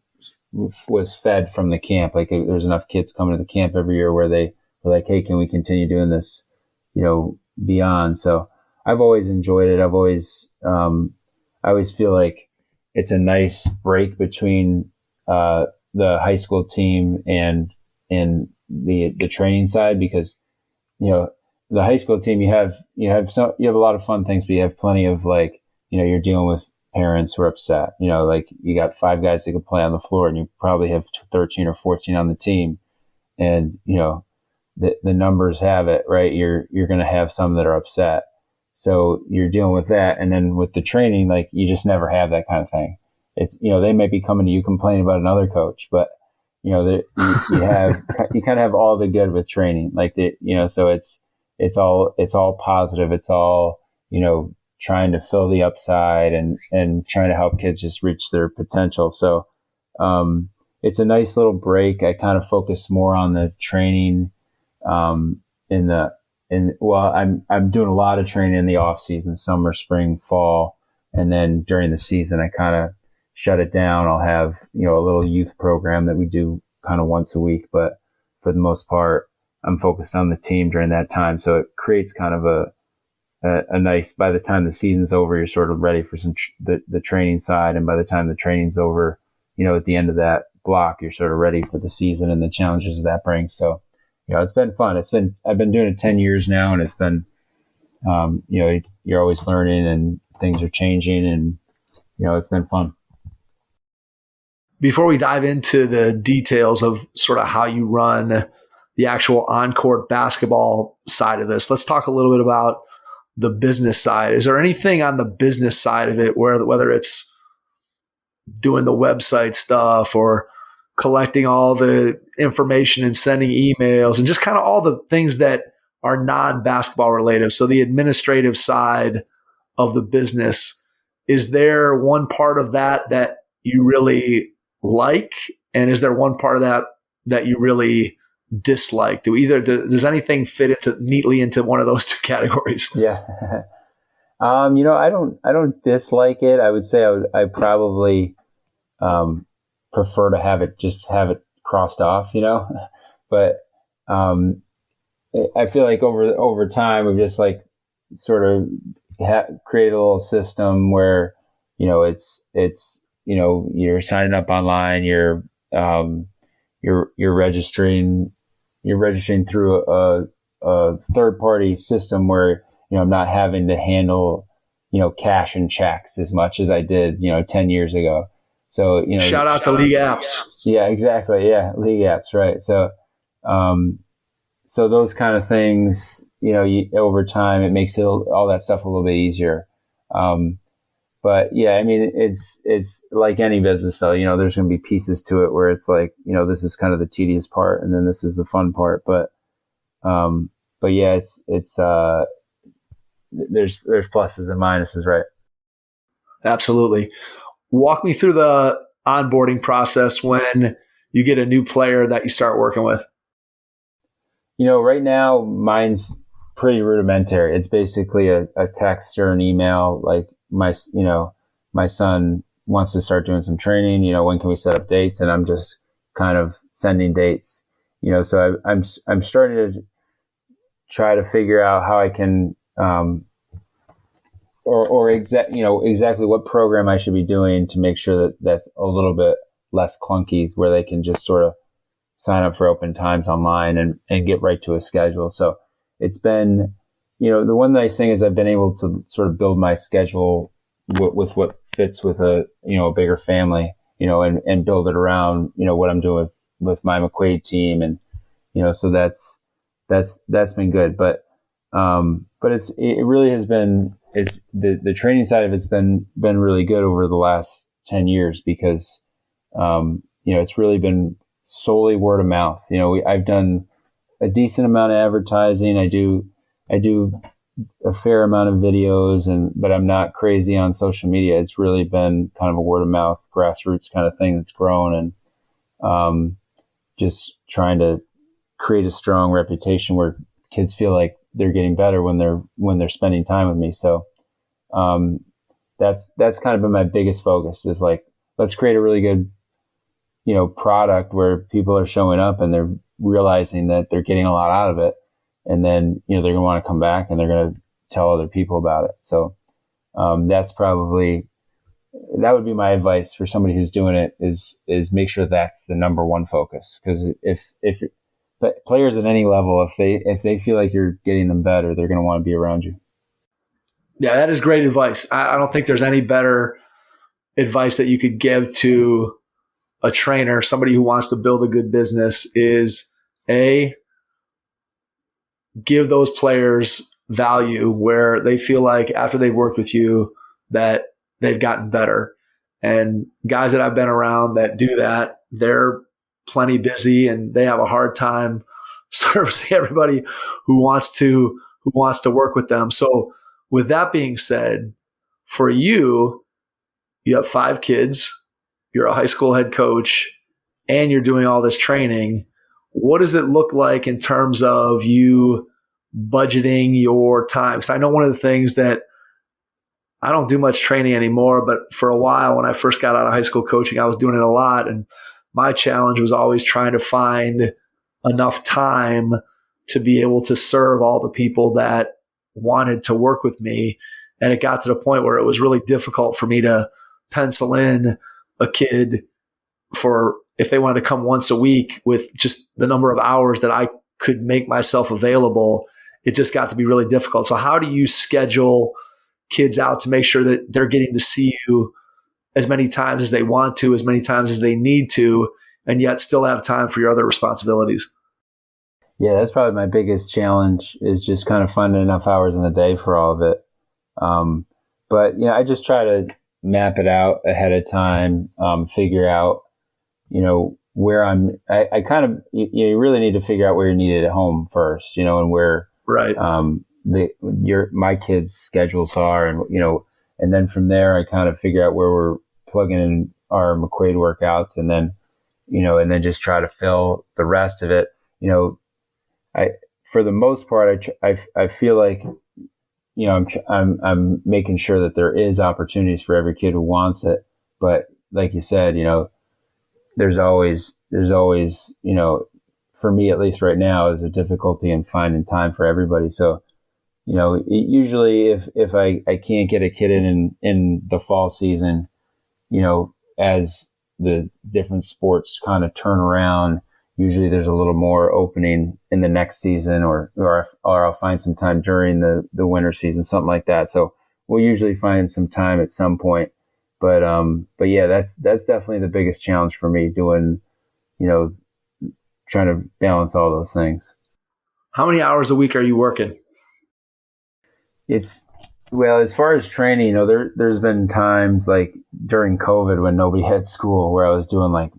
was fed from the camp. Like there's enough kids coming to the camp every year where they were like, hey, can we continue doing this, beyond? So I've always enjoyed it. I always feel like it's a nice break between the high school team and the training side, because the high school team you have a lot of fun things, but you have plenty of you're dealing with parents who are upset. Like you got 5 guys that could play on the floor, and you probably have 13 or 14 on the team, and the numbers have it, right? You're going to have some that are upset. So you're dealing with that. And then with the training, like you just never have that kind of thing. It's, they might be coming to you complaining about another coach, but you kind of have all the good with training, so it's all positive. It's all, trying to fill the upside and trying to help kids just reach their potential. So, it's a nice little break. I kind of focus more on the training, I'm doing a lot of training in the off season, summer, spring, fall. And then during the season, I kind of shut it down. I'll have, a little youth program that we do kind of once a week, but for the most part, I'm focused on the team during that time. So it creates kind of a nice, by the time the season's over, you're sort of ready for the training side. And by the time the training's over, at the end of that block, you're sort of ready for the season and the challenges that brings. So, it's been fun. I've been doing it 10 years now, and it's been, you're always learning and things are changing, and, it's been fun. Before we dive into the details of sort of how you run the actual on-court basketball side of this, let's talk a little bit about the business side. Is there anything on the business side of it whether it's doing the website stuff or collecting all the information and sending emails and just kind of all the things that are non-basketball related? So the administrative side of the business, is there one part of that you really like? And is there one part of that that you really dislike? Does anything fit neatly into one of those two categories? Yeah. I don't dislike it. I would say I probably prefer to have it crossed off, but I feel like over time we've just like sort of create a little system where, it's you're signing up online, you're registering through a third party system where, I'm not having to handle, cash and checks as much as I did, 10 years ago. So, shout out to league apps. Yeah, exactly. Yeah. League apps. Right. So, so those kind of things, over time, it makes all that stuff a little bit easier. But yeah, I mean, it's like any business though, there's going to be pieces to it where it's like, this is kind of the tedious part and then this is the fun part. But yeah, there's pluses and minuses, right? Absolutely. Walk me through the onboarding process when you get a new player that you start working with. Right now mine's pretty rudimentary. It's basically a text or an email. Like my son wants to start doing some training, when can we set up dates? And I'm just kind of sending dates, so I'm starting to try to figure out how I can, exactly what program I should be doing to make sure that that's a little bit less clunky, where they can just sort of sign up for open times online and get right to a schedule. So it's been, the one nice thing is I've been able to sort of build my schedule with what fits with a bigger family, and build it around, what I'm doing with my McQuaid team. And, so that's been good. But it really has been, the training side of it's been really good over the last 10 years because, it's really been solely word of mouth. I've done a decent amount of advertising. I do a fair amount of videos, but I'm not crazy on social media. It's really been kind of a word of mouth, grassroots kind of thing that's grown, and just trying to create a strong reputation where kids feel like they're getting better when they're spending time with me. So that's kind of been my biggest focus, is like, let's create a really good product where people are showing up and they're realizing that they're getting a lot out of it. And then, they're going to want to come back and they're going to tell other people about it. So, that would be my advice for somebody who's doing it is make sure that's the number one focus. Cause if players at any level, if they feel like you're getting them better, they're going to want to be around you. Yeah, that is great advice. I don't think there's any better advice that you could give to a trainer, somebody who wants to build a good business, is give those players value where they feel like after they've worked with you that they've gotten better. And guys that I've been around that do that, they're plenty busy and they have a hard time servicing everybody who wants to work with them. So with that being said, for you have 5 kids, you're a high school head coach, and you're doing all this training. What does it look like in terms of you budgeting your time? Because I know one of the things that I don't do much training anymore, but for a while when I first got out of high school coaching, I was doing it a lot. And my challenge was always trying to find enough time to be able to serve all the people that wanted to work with me. And it got to the point where it was really difficult for me to pencil in a kid for if they wanted to come once a week with just the number of hours that I could make myself available. It just got to be really difficult. So how do you schedule kids out to make sure that they're getting to see you as many times as they want to, as many times as they need to, and yet still have time for your other responsibilities? Yeah, that's probably my biggest challenge, is just kind of finding enough hours in the day for all of it. But I just try to map it out ahead of time, figure out, where I kind of, you really need to figure out where you're needed at home first, and where, right. My kids' schedules are, and then from there I kind of figure out where we're plugging in our McQuaid workouts, and then, and then just try to fill the rest of it. For the most part, I feel like, I'm making sure that there is opportunities for every kid who wants it. But like you said, there's always, for me, at least right now, is a difficulty in finding time for everybody. So, usually if I can't get a kid in the fall season, as the different sports kind of turn around, usually there's a little more opening in the next season, or I'll find some time during the winter season, something like that. So we'll usually find some time at some point. But yeah, that's definitely the biggest challenge for me, doing, trying to balance all those things. How many hours a week are you working? Well, as far as training, there's been times like during COVID when nobody had school where I was doing like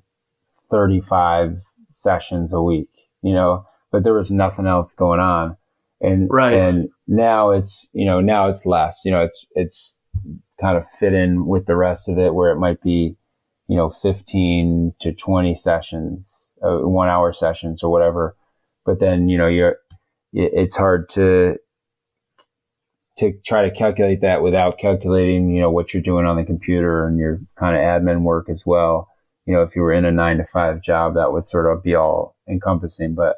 35 sessions a week, but there was nothing else going on. And right. And now it's less, it's kind of fit in with the rest of it, where it might be, 15 to 20 sessions, 1 hour sessions or whatever. But then, it's hard to try to calculate that without calculating, what you're doing on the computer and your kind of admin work as well. If you were in a 9-to-5 job, that would sort of be all encompassing. But,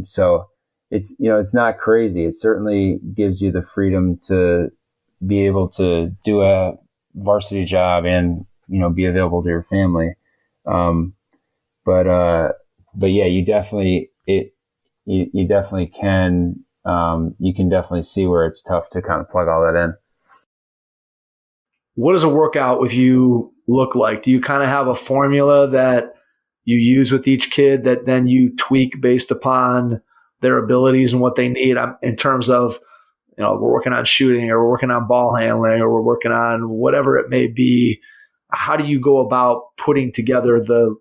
so it's not crazy. It certainly gives you the freedom to be able to do a varsity job and, be available to your family. But yeah, you definitely can, you can definitely see where it's tough to kind of plug all that in. What does a workout with you look like? Do you kind of have a formula that you use with each kid that then you tweak based upon their abilities and what they need, in terms of, we're working on shooting, or we're working on ball handling, or we're working on whatever it may be? How do you go about putting together the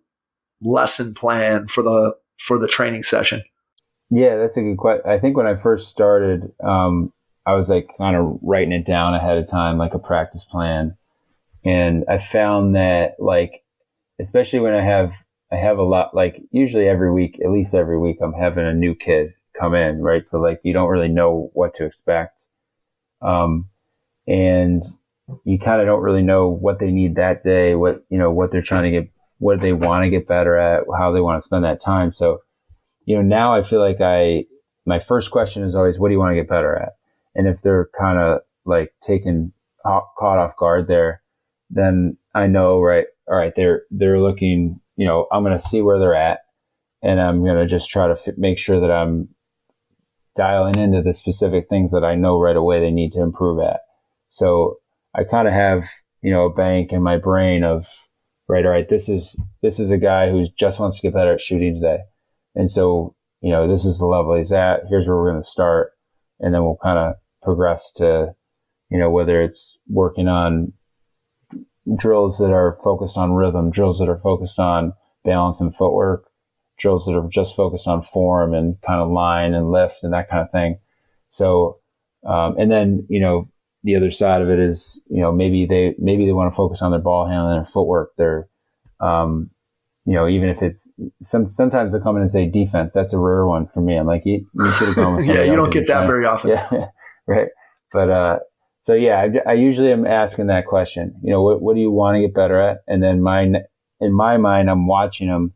lesson plan for the training session? Yeah, that's a good question. I think when I first started, I was like kind of writing it down ahead of time, like a practice plan. And I found that, like, especially when I have a lot, like usually every week, at least every week, I'm having a new kid come in, right? So like, you don't really know what to expect. And you kind of don't really know what they need that day, what they're trying to get, what they want to get better at, how they want to spend that time. So, now I feel like my first question is always, what do you want to get better at? And if they're kind of like caught off guard there, then I know, right, all right, they're looking, I'm going to see where they're at, and I'm going to just try to make sure that I'm dialing into the specific things that I know right away they need to improve at. So I kind of have, a bank in my brain of, right, all right, this is a guy who just wants to get better at shooting today. And so, this is the level he's at. Here's where we're going to start. And then we'll kind of progress to, whether it's working on drills that are focused on rhythm, drills that are focused on balance and footwork, drills that are just focused on form and kind of line and lift and that kind of thing. So, and then, the other side of it is, maybe they want to focus on their ball handling and footwork. They're, even if it's sometimes they come in and say defense. That's a rare one for me. I'm like, you should have gone with somebody yeah, you else don't get that very often. Yeah, right. But so yeah, I usually am asking that question. What do you want to get better at? And then in my mind, I'm watching them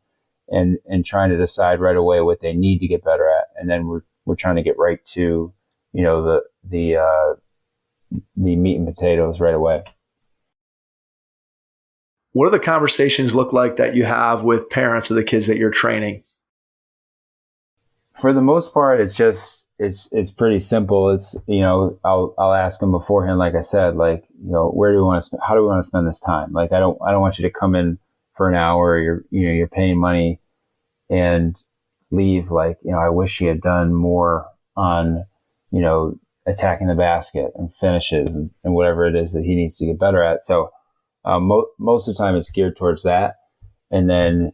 and trying to decide right away what they need to get better at. And then we're trying to get right to the meat and potatoes right away. What do the conversations look like that you have with parents of the kids that you're training? For the most part, it's pretty simple. It's, I'll ask them beforehand, like I said, like, where do we want to how do we want to spend this time? Like, I don't want you to come in for an hour, you're paying money and leave like, I wish he had done more on, attacking the basket and finishes and whatever it is that he needs to get better at. So, most of the time it's geared towards that. And then,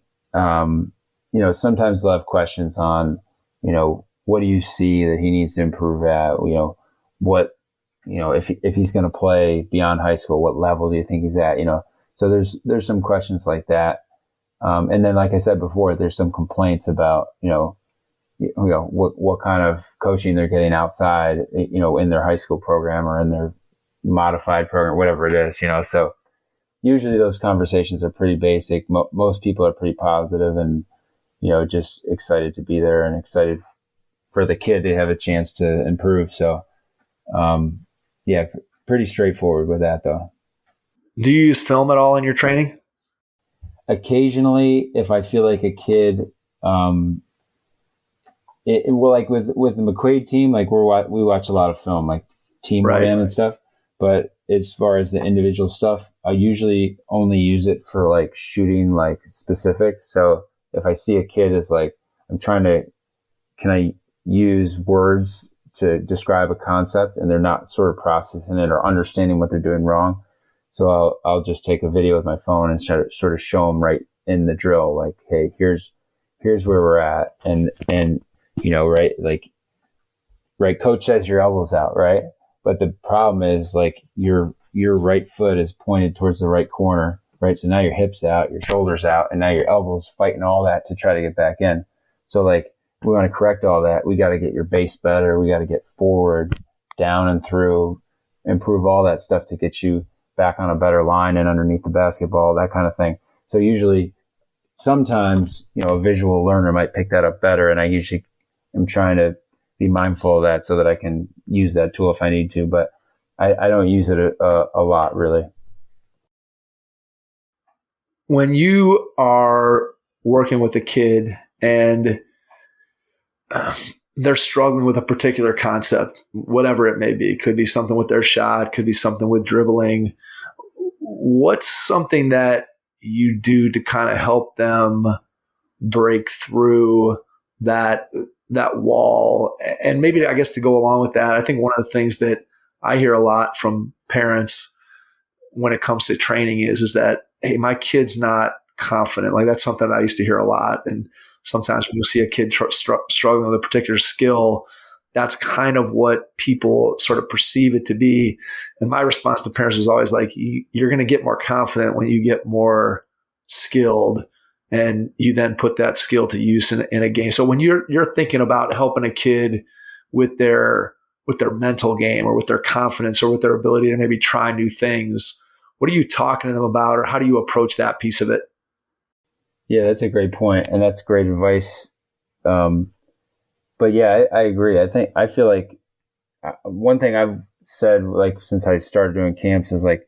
sometimes they'll have questions on, what do you see that he needs to improve at? What, if he's going to play beyond high school, what level do you think he's at? So there's some questions like that. And then, like I said before, there's some complaints about, what kind of coaching they're getting outside, in their high school program or in their modified program, whatever it is, so usually those conversations are pretty basic. Most people are pretty positive and, just excited to be there and excited for the kid to have a chance to improve. So, pretty straightforward with that though. Do you use film at all in your training? Occasionally, if I feel like a kid, like with the McQuaid team, like we watch a lot of film, like team Right. and stuff. But as far as the individual stuff, I usually only use it for like shooting like specifics. So if I see a kid is like, can I use words to describe a concept and they're not sort of processing it or understanding what they're doing wrong. So I'll just take a video with my phone and sort of show them right in the drill, like, hey, here's where we're at. And, right. Like, right. Coach says your elbow's out. Right. But the problem is like your right foot is pointed towards the right corner. Right. So now your hip's out, your shoulder's out, and now your elbow's fighting all that to try to get back in. So like, we want to correct all that. We got to get your base better. We got to get forward, down and through, improve all that stuff to get you back on a better line and underneath the basketball, that kind of thing. So usually, sometimes, a visual learner might pick that up better. And I usually am trying to be mindful of that so that I can use that tool if I need to. But I don't use it a lot, really. When you are working with a kid and they're struggling with a particular concept, whatever it may be, it could be something with their shot, could be something with dribbling. What's something that you do to kind of help them break through that wall? And maybe, I guess, to go along with that, I think one of the things that I hear a lot from parents when it comes to training is that, hey, my kid's not confident. Like, that's something I used to hear a lot. And sometimes when you see a kid struggling with a particular skill, that's kind of what people sort of perceive it to be. And my response to parents was always like, you're going to get more confident when you get more skilled, and you then put that skill to use in a game. So when you're thinking about helping a kid with their mental game or with their confidence or with their ability to maybe try new things, what are you talking to them about, or how do you approach that piece of it? Yeah, that's a great point, and that's great advice. But yeah, I agree. I feel like one thing I've said, like, since I started doing camps is like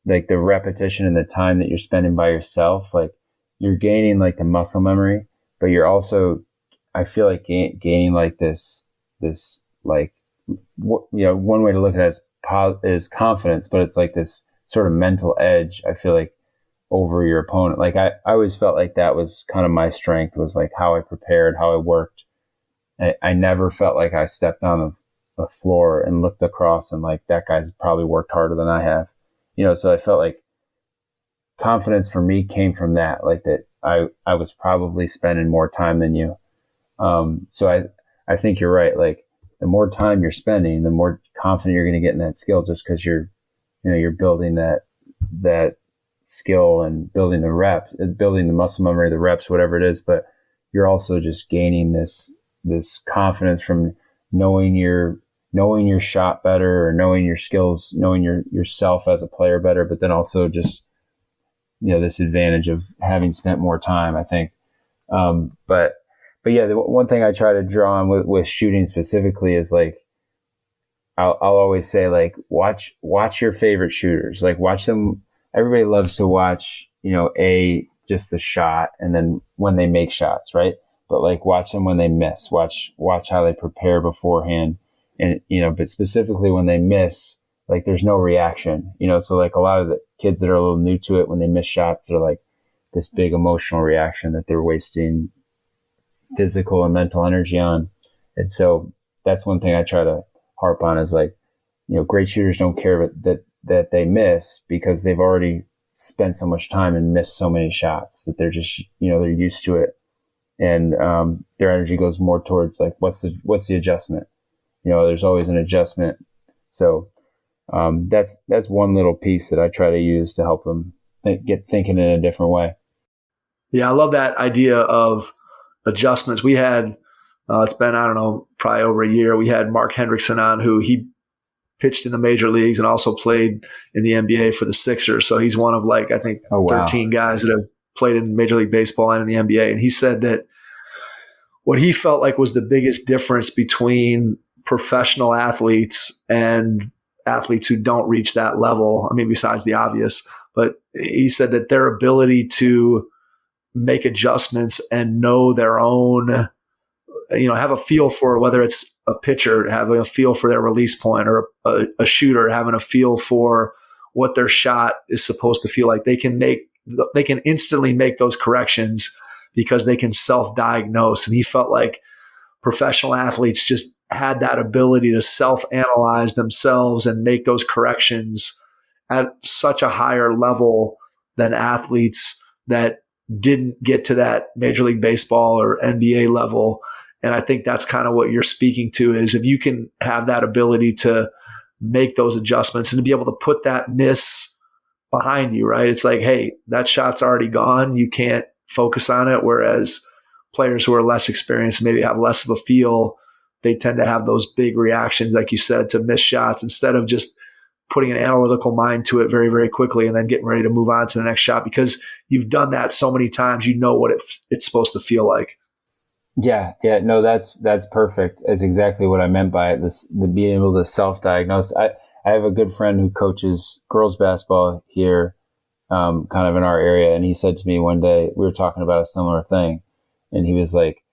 the repetition and the time that you're spending by yourself, like you're gaining like the muscle memory, but you're also, I feel like gaining like this like, one way to look at it is confidence, but it's like this sort of mental edge, I feel like, over your opponent. Like I always felt like that was kind of my strength, was like how I prepared, how I worked. I never felt like I stepped on the floor and looked across and like, that guy's probably worked harder than I have, so I felt like confidence for me came from that, like that I was probably spending more time than you. So I think you're right. Like the more time you're spending, the more confident you're going to get in that skill, just because you're building that skill and building the reps, building the muscle memory, the reps, whatever it is. But you're also just gaining this confidence from knowing your shot better, or knowing your skills, knowing yourself as a player better, but then also just, this advantage of having spent more time, I think. But yeah, the one thing I try to draw on with shooting specifically is like, I'll always say, like, watch your favorite shooters, like watch them. Everybody loves to watch, just the shot and then when they make shots, right? But like watch them when they miss, watch how they prepare beforehand. And, but specifically when they miss, like there's no reaction, so like a lot of the kids that are a little new to it, when they miss shots, they're like this big emotional reaction that they're wasting physical and mental energy on. And so that's one thing I try to harp on is like, great shooters don't care that they miss, because they've already spent so much time and missed so many shots that they're just, they're used to it. And their energy goes more towards like, what's the adjustment? There's always an adjustment. So that's one little piece that I try to use to help them get thinking in a different way. Yeah, I love that idea of adjustments. We had, it's been, I don't know, probably over a year, we had Mark Hendrickson on, who he pitched in the major leagues and also played in the NBA for the Sixers. So he's one of like, I think, 13 guys that have played in Major League Baseball and in the NBA. And he said that what he felt like was the biggest difference between professional athletes and athletes who don't reach that level, I mean, besides the obvious, but he said that their ability to make adjustments and know their own, have a feel for whether it's a pitcher having a feel for their release point, or a shooter having a feel for what their shot is supposed to feel like. They can instantly make those corrections because they can self-diagnose. And he felt like professional athletes just had that ability to self-analyze themselves and make those corrections at such a higher level than athletes that didn't get to that Major League Baseball or NBA level. And I think that's kind of what you're speaking to, is if you can have that ability to make those adjustments and to be able to put that miss behind you, right? It's like, hey, that shot's already gone. You can't focus on it. Whereas players who are less experienced, maybe have less of a feel, they tend to have those big reactions, like you said, to miss shots, instead of just putting an analytical mind to it very, very quickly and then getting ready to move on to the next shot, because you've done that so many times, you know what it's supposed to feel like. Yeah. No, that's perfect. That's exactly what I meant by it. The being able to self-diagnose. I have a good friend who coaches girls basketball here, kind of in our area. And he said to me one day, we were talking about a similar thing. And he was like,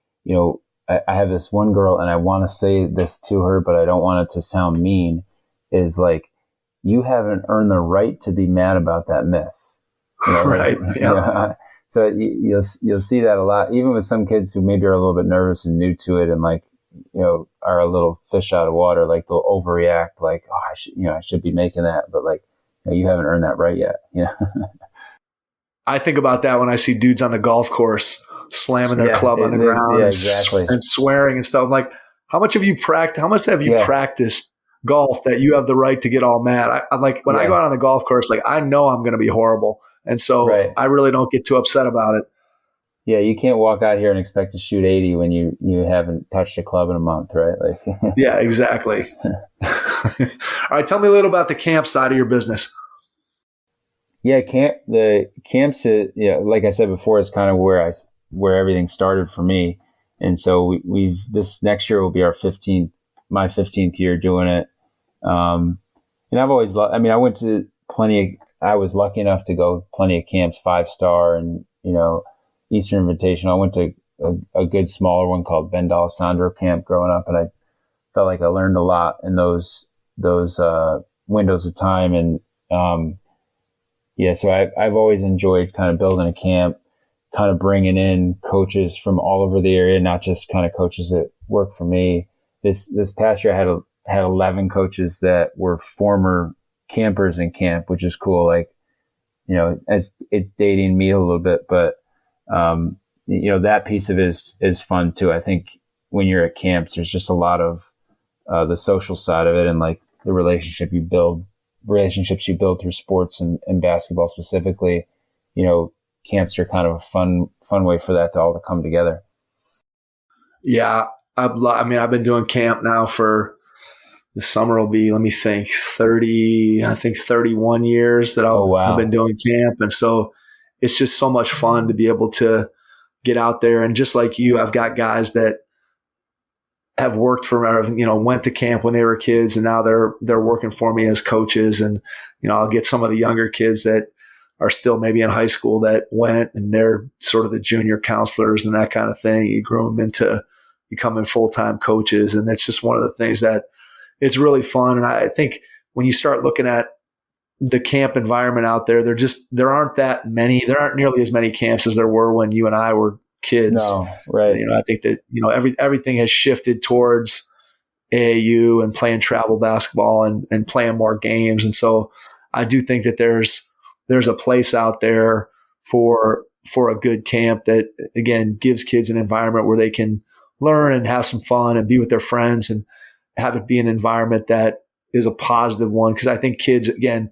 I have this one girl and I want to say this to her, but I don't want it to sound mean, is like, you haven't earned the right to be mad about that miss. Right. Yeah. So you'll see that a lot, even with some kids who maybe are a little bit nervous and new to it, and like, are a little fish out of water. Like they'll overreact, like, oh, I should be making that, but like, you haven't earned that right yet. I think about that when I see dudes on the golf course slamming their club on the ground, exactly, and swearing and stuff. I'm like, how much have you practiced? How much have you practiced golf that you have the right to get all mad? I'm like, when I go out on the golf course, like, I know I'm going to be horrible. And so I really don't get too upset about it. Yeah, you can't walk out here and expect to shoot 80 when you haven't touched a club in a month, right? Like, yeah, exactly. All right, tell me a little about the camp side of your business. Yeah, the camps, like I said before, is kind of where everything started for me. And so we've this next year will be my 15th year doing it. And I've always I went to I was lucky enough to go plenty of camps, 5-star and, Eastern Invitational. I went to a good smaller one called Ben D'Alessandro camp growing up. And I felt like I learned a lot in those windows of time. And, so I've always enjoyed kind of building a camp, kind of bringing in coaches from all over the area, not just kind of coaches that work for me. This past year I had 11 coaches that were former campers in camp, which is cool. Like, as it's dating me a little bit, but, that piece of it is fun too. I think when you're at camps, there's just a lot of, the social side of it, and like the relationships you build through sports and basketball specifically. Camps are kind of a fun way for that to all to come together. Yeah. I've been doing camp now for, the summer will be, 31 years that I've been doing camp. And so it's just so much fun to be able to get out there. And just like you, I've got guys that have worked went to camp when they were kids, and now they're working for me as coaches. And, I'll get some of the younger kids that are still maybe in high school that went, and they're sort of the junior counselors and that kind of thing. You groom them into becoming full-time coaches. And it's just one of the things that it's really fun. And I think when you start looking at the camp environment out there, there aren't nearly as many camps as there were when you and I were kids. No, right. I think that, everything has shifted towards AAU and playing travel basketball and playing more games. And so I do think that there's a place out there for a good camp that, again, gives kids an environment where they can learn and have some fun and be with their friends and have it be an environment that is a positive one. Because I think kids, again,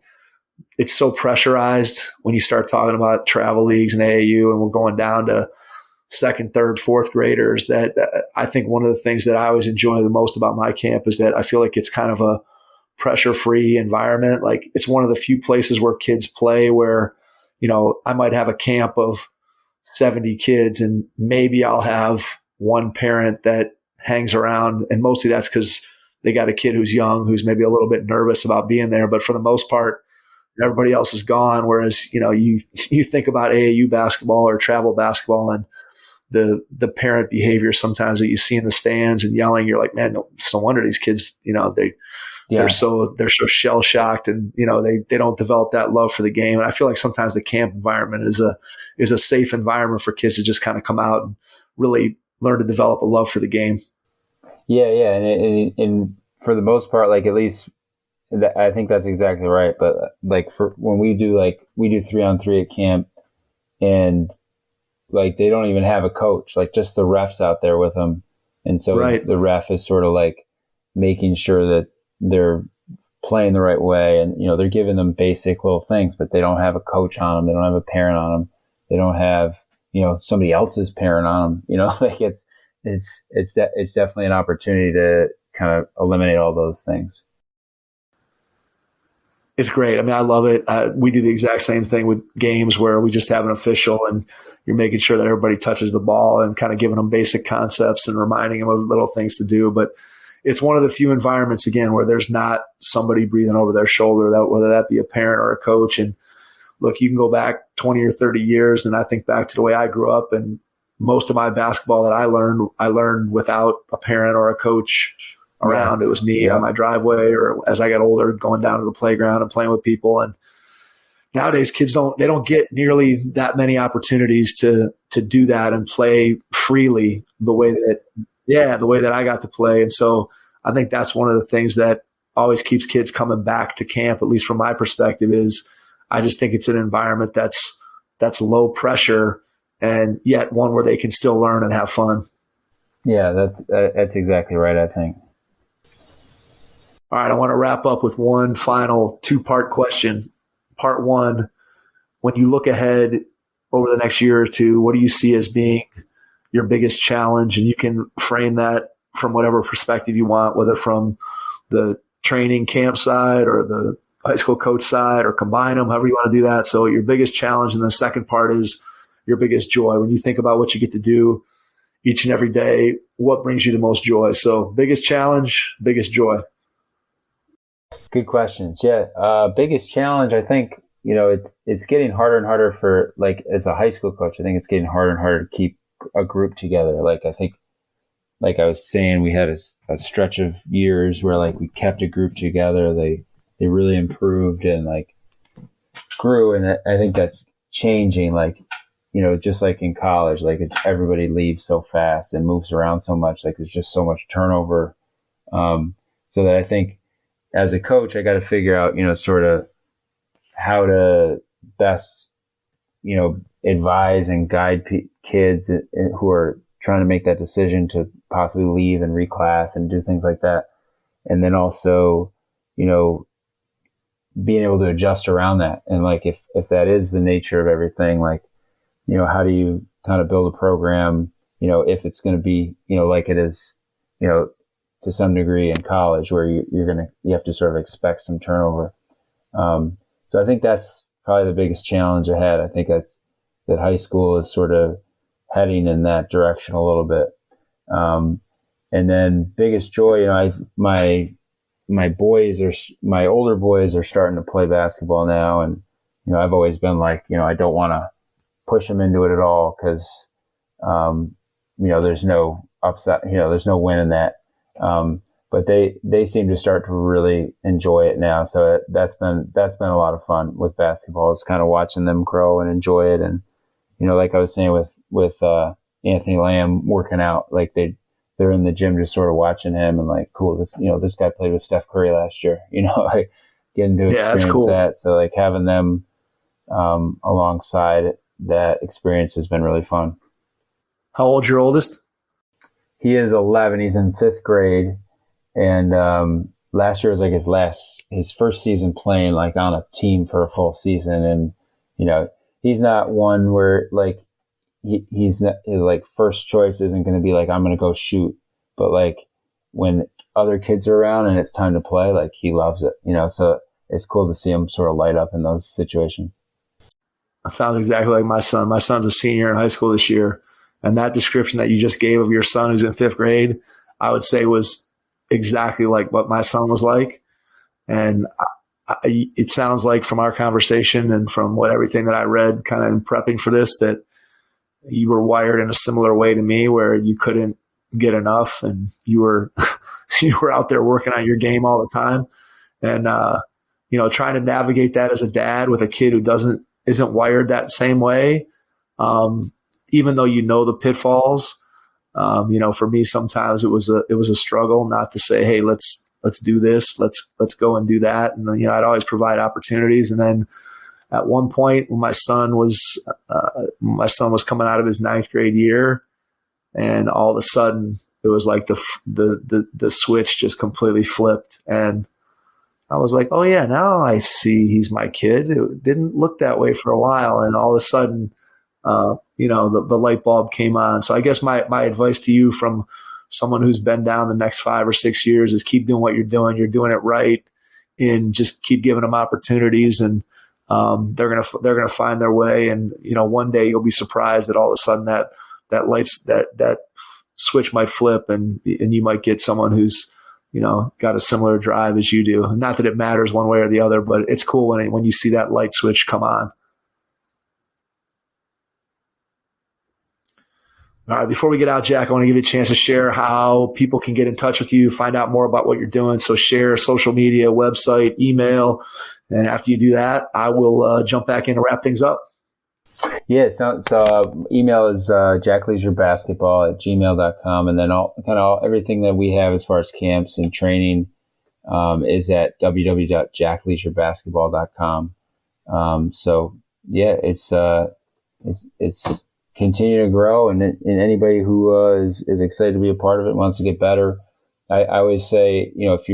it's so pressurized when you start talking about travel leagues and AAU, and we're going down to second, third, fourth graders, that I think one of the things that I always enjoy the most about my camp is that I feel like it's kind of a pressure-free environment. Like, it's one of the few places where kids play where, I might have a camp of 70 kids and maybe I'll have one parent that hangs around. And mostly that's because they got a kid who's young, who's maybe a little bit nervous about being there. But for the most part, everybody else is gone. Whereas, you think about AAU basketball or travel basketball and the parent behavior sometimes that you see in the stands and yelling, you're like, man, no wonder these kids, they're so shell shocked, and they don't develop that love for the game. And I feel like sometimes the camp environment is a safe environment for kids to just kind of come out and really learn to develop a love for the game. Yeah, and for the most part, like, at least I think that's exactly right. But like, for when we do 3-on-3 at camp, and like, they don't even have a coach, like just the refs out there with them. And so the ref is sort of like making sure that they're playing the right way. And, they're giving them basic little things, but they don't have a coach on them. They don't have a parent on them. They don't have, somebody else's parent on them. Like, it's definitely an opportunity to kind of eliminate all those things. It's great. I mean, I love it. We do the exact same thing with games where we just have an official and you're making sure that everybody touches the ball and kind of giving them basic concepts and reminding them of little things to do. But it's one of the few environments, again, where there's not somebody breathing over their shoulder, whether that be a parent or a coach. And look, you can go back 20 or 30 years, and I think back to the way I grew up, and most of my basketball that I learned without a parent or a coach around. Yes. It was me on my driveway, or as I got older, going down to the playground and playing with people. And nowadays, kids don't get nearly that many opportunities to do that and play freely the way that I got to play. And so I think that's one of the things that always keeps kids coming back to camp, at least from my perspective, is I just think it's an environment that's low pressure and yet one where they can still learn and have fun. Yeah, that's exactly right, I think. All right, I want to wrap up with one final 2-part question. Part one, when you look ahead over the next year or two, what do you see as being your biggest challenge? And you can frame that from whatever perspective you want, whether from the training camp side or the high school coach side, or combine them, however you want to do that. So your biggest challenge. And the second part is your biggest joy. When you think about what you get to do each and every day, what brings you the most joy? So biggest challenge, biggest joy. Good questions. Yeah. Biggest challenge, I think, it's getting harder and harder for, like, as a high school coach, I think it's getting harder and harder to keep a group together. Like, I think, like I was saying, we had a stretch of years where, like, we kept a group together. They really improved and, like, grew. And I think that's changing. Like, just like in college, like, everybody leaves so fast and moves around so much. Like, there's just so much turnover. So that I think, as a coach, I got to figure out, sort of how to best, advise and guide kids who are trying to make that decision to possibly leave and reclass and do things like that. And then also, being able to adjust around that. And, like, if that is the nature of everything, like, how do you kind of build a program, if it's going to be, like it is, to some degree in college, where you have to sort of expect some turnover. So I think that's probably the biggest challenge ahead. I think that high school is sort of heading in that direction a little bit. And then biggest joy, my older boys are starting to play basketball now. And, I've always been like, I don't want to push them into it at all, because, there's no upside, there's no win in that. But they seem to start to really enjoy it now. So that's been a lot of fun with basketball, is kind of watching them grow and enjoy it. And, like I was saying with Anthony Lamb working out, like they're in the gym just sort of watching him and, like, cool, this guy played with Steph Curry last year, like, getting to experience cool. that. So, like, having them alongside that experience has been really fun. How old's your oldest? He is 11. He's in 5th grade. And, last year was like his first season playing like on a team for a full season. And, you know, he's not one where like he's not like first choice isn't going to be like, I'm going to go shoot. But like when other kids are around and it's time to play, like he loves it, you know, so it's cool to see him sort of light up in those situations. That sounds exactly like my son. My son's a senior in high school this year. And that description that you just gave of your son who's in 5th grade, I would say was exactly like what my son was like. And it sounds like from our conversation and from everything that I read kind of in prepping for this, that you were wired in a similar way to me where you couldn't get enough and you were out there working on your game all the time. And, you know, trying to navigate that as a dad with a kid who isn't wired that same way. Even though you know the pitfalls, you know, for me sometimes it was a struggle not to say, hey, let's do this, let's go and do that. And then, you know, I'd always provide opportunities. And then at one point when my son was coming out of his 9th grade year, and all of a sudden it was like the switch just completely flipped, and I was like, oh yeah, now I see he's my kid. It didn't look that way for a while, and all of a sudden, you know, the light bulb came on. So I guess my advice to you from someone who's been down the next 5 or 6 years is keep doing what you're doing. You're doing it right, and just keep giving them opportunities, and they're gonna find their way. And you know, one day you'll be surprised that all of a sudden that switch might flip, and you might get someone who's, you know, got a similar drive as you do. Not that it matters one way or the other, but it's cool when you see that light switch come on. All right, before we get out, Jack, I want to give you a chance to share how people can get in touch with you, find out more about what you're doing. So share social media, website, email, and after you do that, I will jump back in to wrap things up. Yeah, so email is jackleasurebasketball@gmail.com, and then everything that we have as far as camps and training is at www.jackleasurebasketball.com. So yeah, it's continue to grow, and anybody who is excited to be a part of it, wants to get better. I always say, you know, if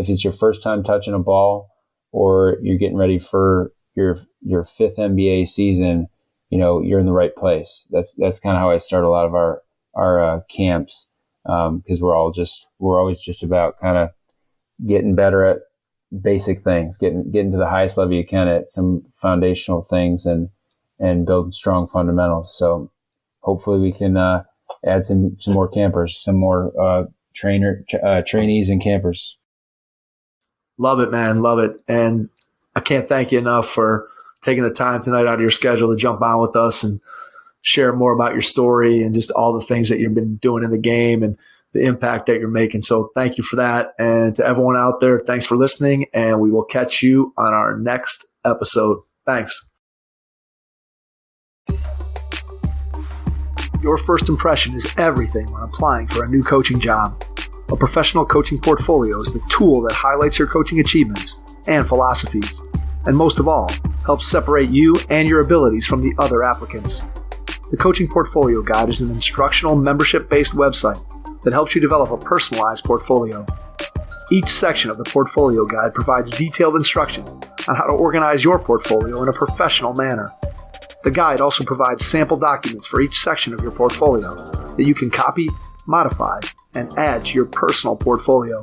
it's your first time touching a ball, or you're getting ready for your 5th NBA season, you know, you're in the right place. That's kind of how I start a lot of our camps, because we're always just about kind of getting better at basic things, getting to the highest level you can at some foundational things, and build strong fundamentals. So hopefully we can add some more campers, some more trainees and campers. Love it, man. Love it. And I can't thank you enough for taking the time tonight out of your schedule to jump on with us and share more about your story and just all the things that you've been doing in the game and the impact that you're making. So thank you for that. And to everyone out there, thanks for listening, and we will catch you on our next episode. Thanks. Your first impression is everything when applying for a new coaching job. A professional coaching portfolio is the tool that highlights your coaching achievements and philosophies, and most of all, helps separate you and your abilities from the other applicants. The Coaching Portfolio Guide is an instructional membership-based website that helps you develop a personalized portfolio. Each section of the Portfolio Guide provides detailed instructions on how to organize your portfolio in a professional manner. The guide also provides sample documents for each section of your portfolio that you can copy, modify, and add to your personal portfolio.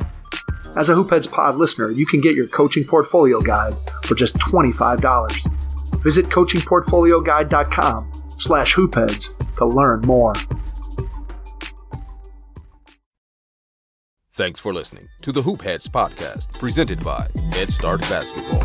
As a Hoopheads Pod listener, you can get your Coaching Portfolio Guide for just $25. Visit coachingportfolioguide.com/hoopheads to learn more. Thanks for listening to the Hoopheads podcast, presented by Head Start Basketball.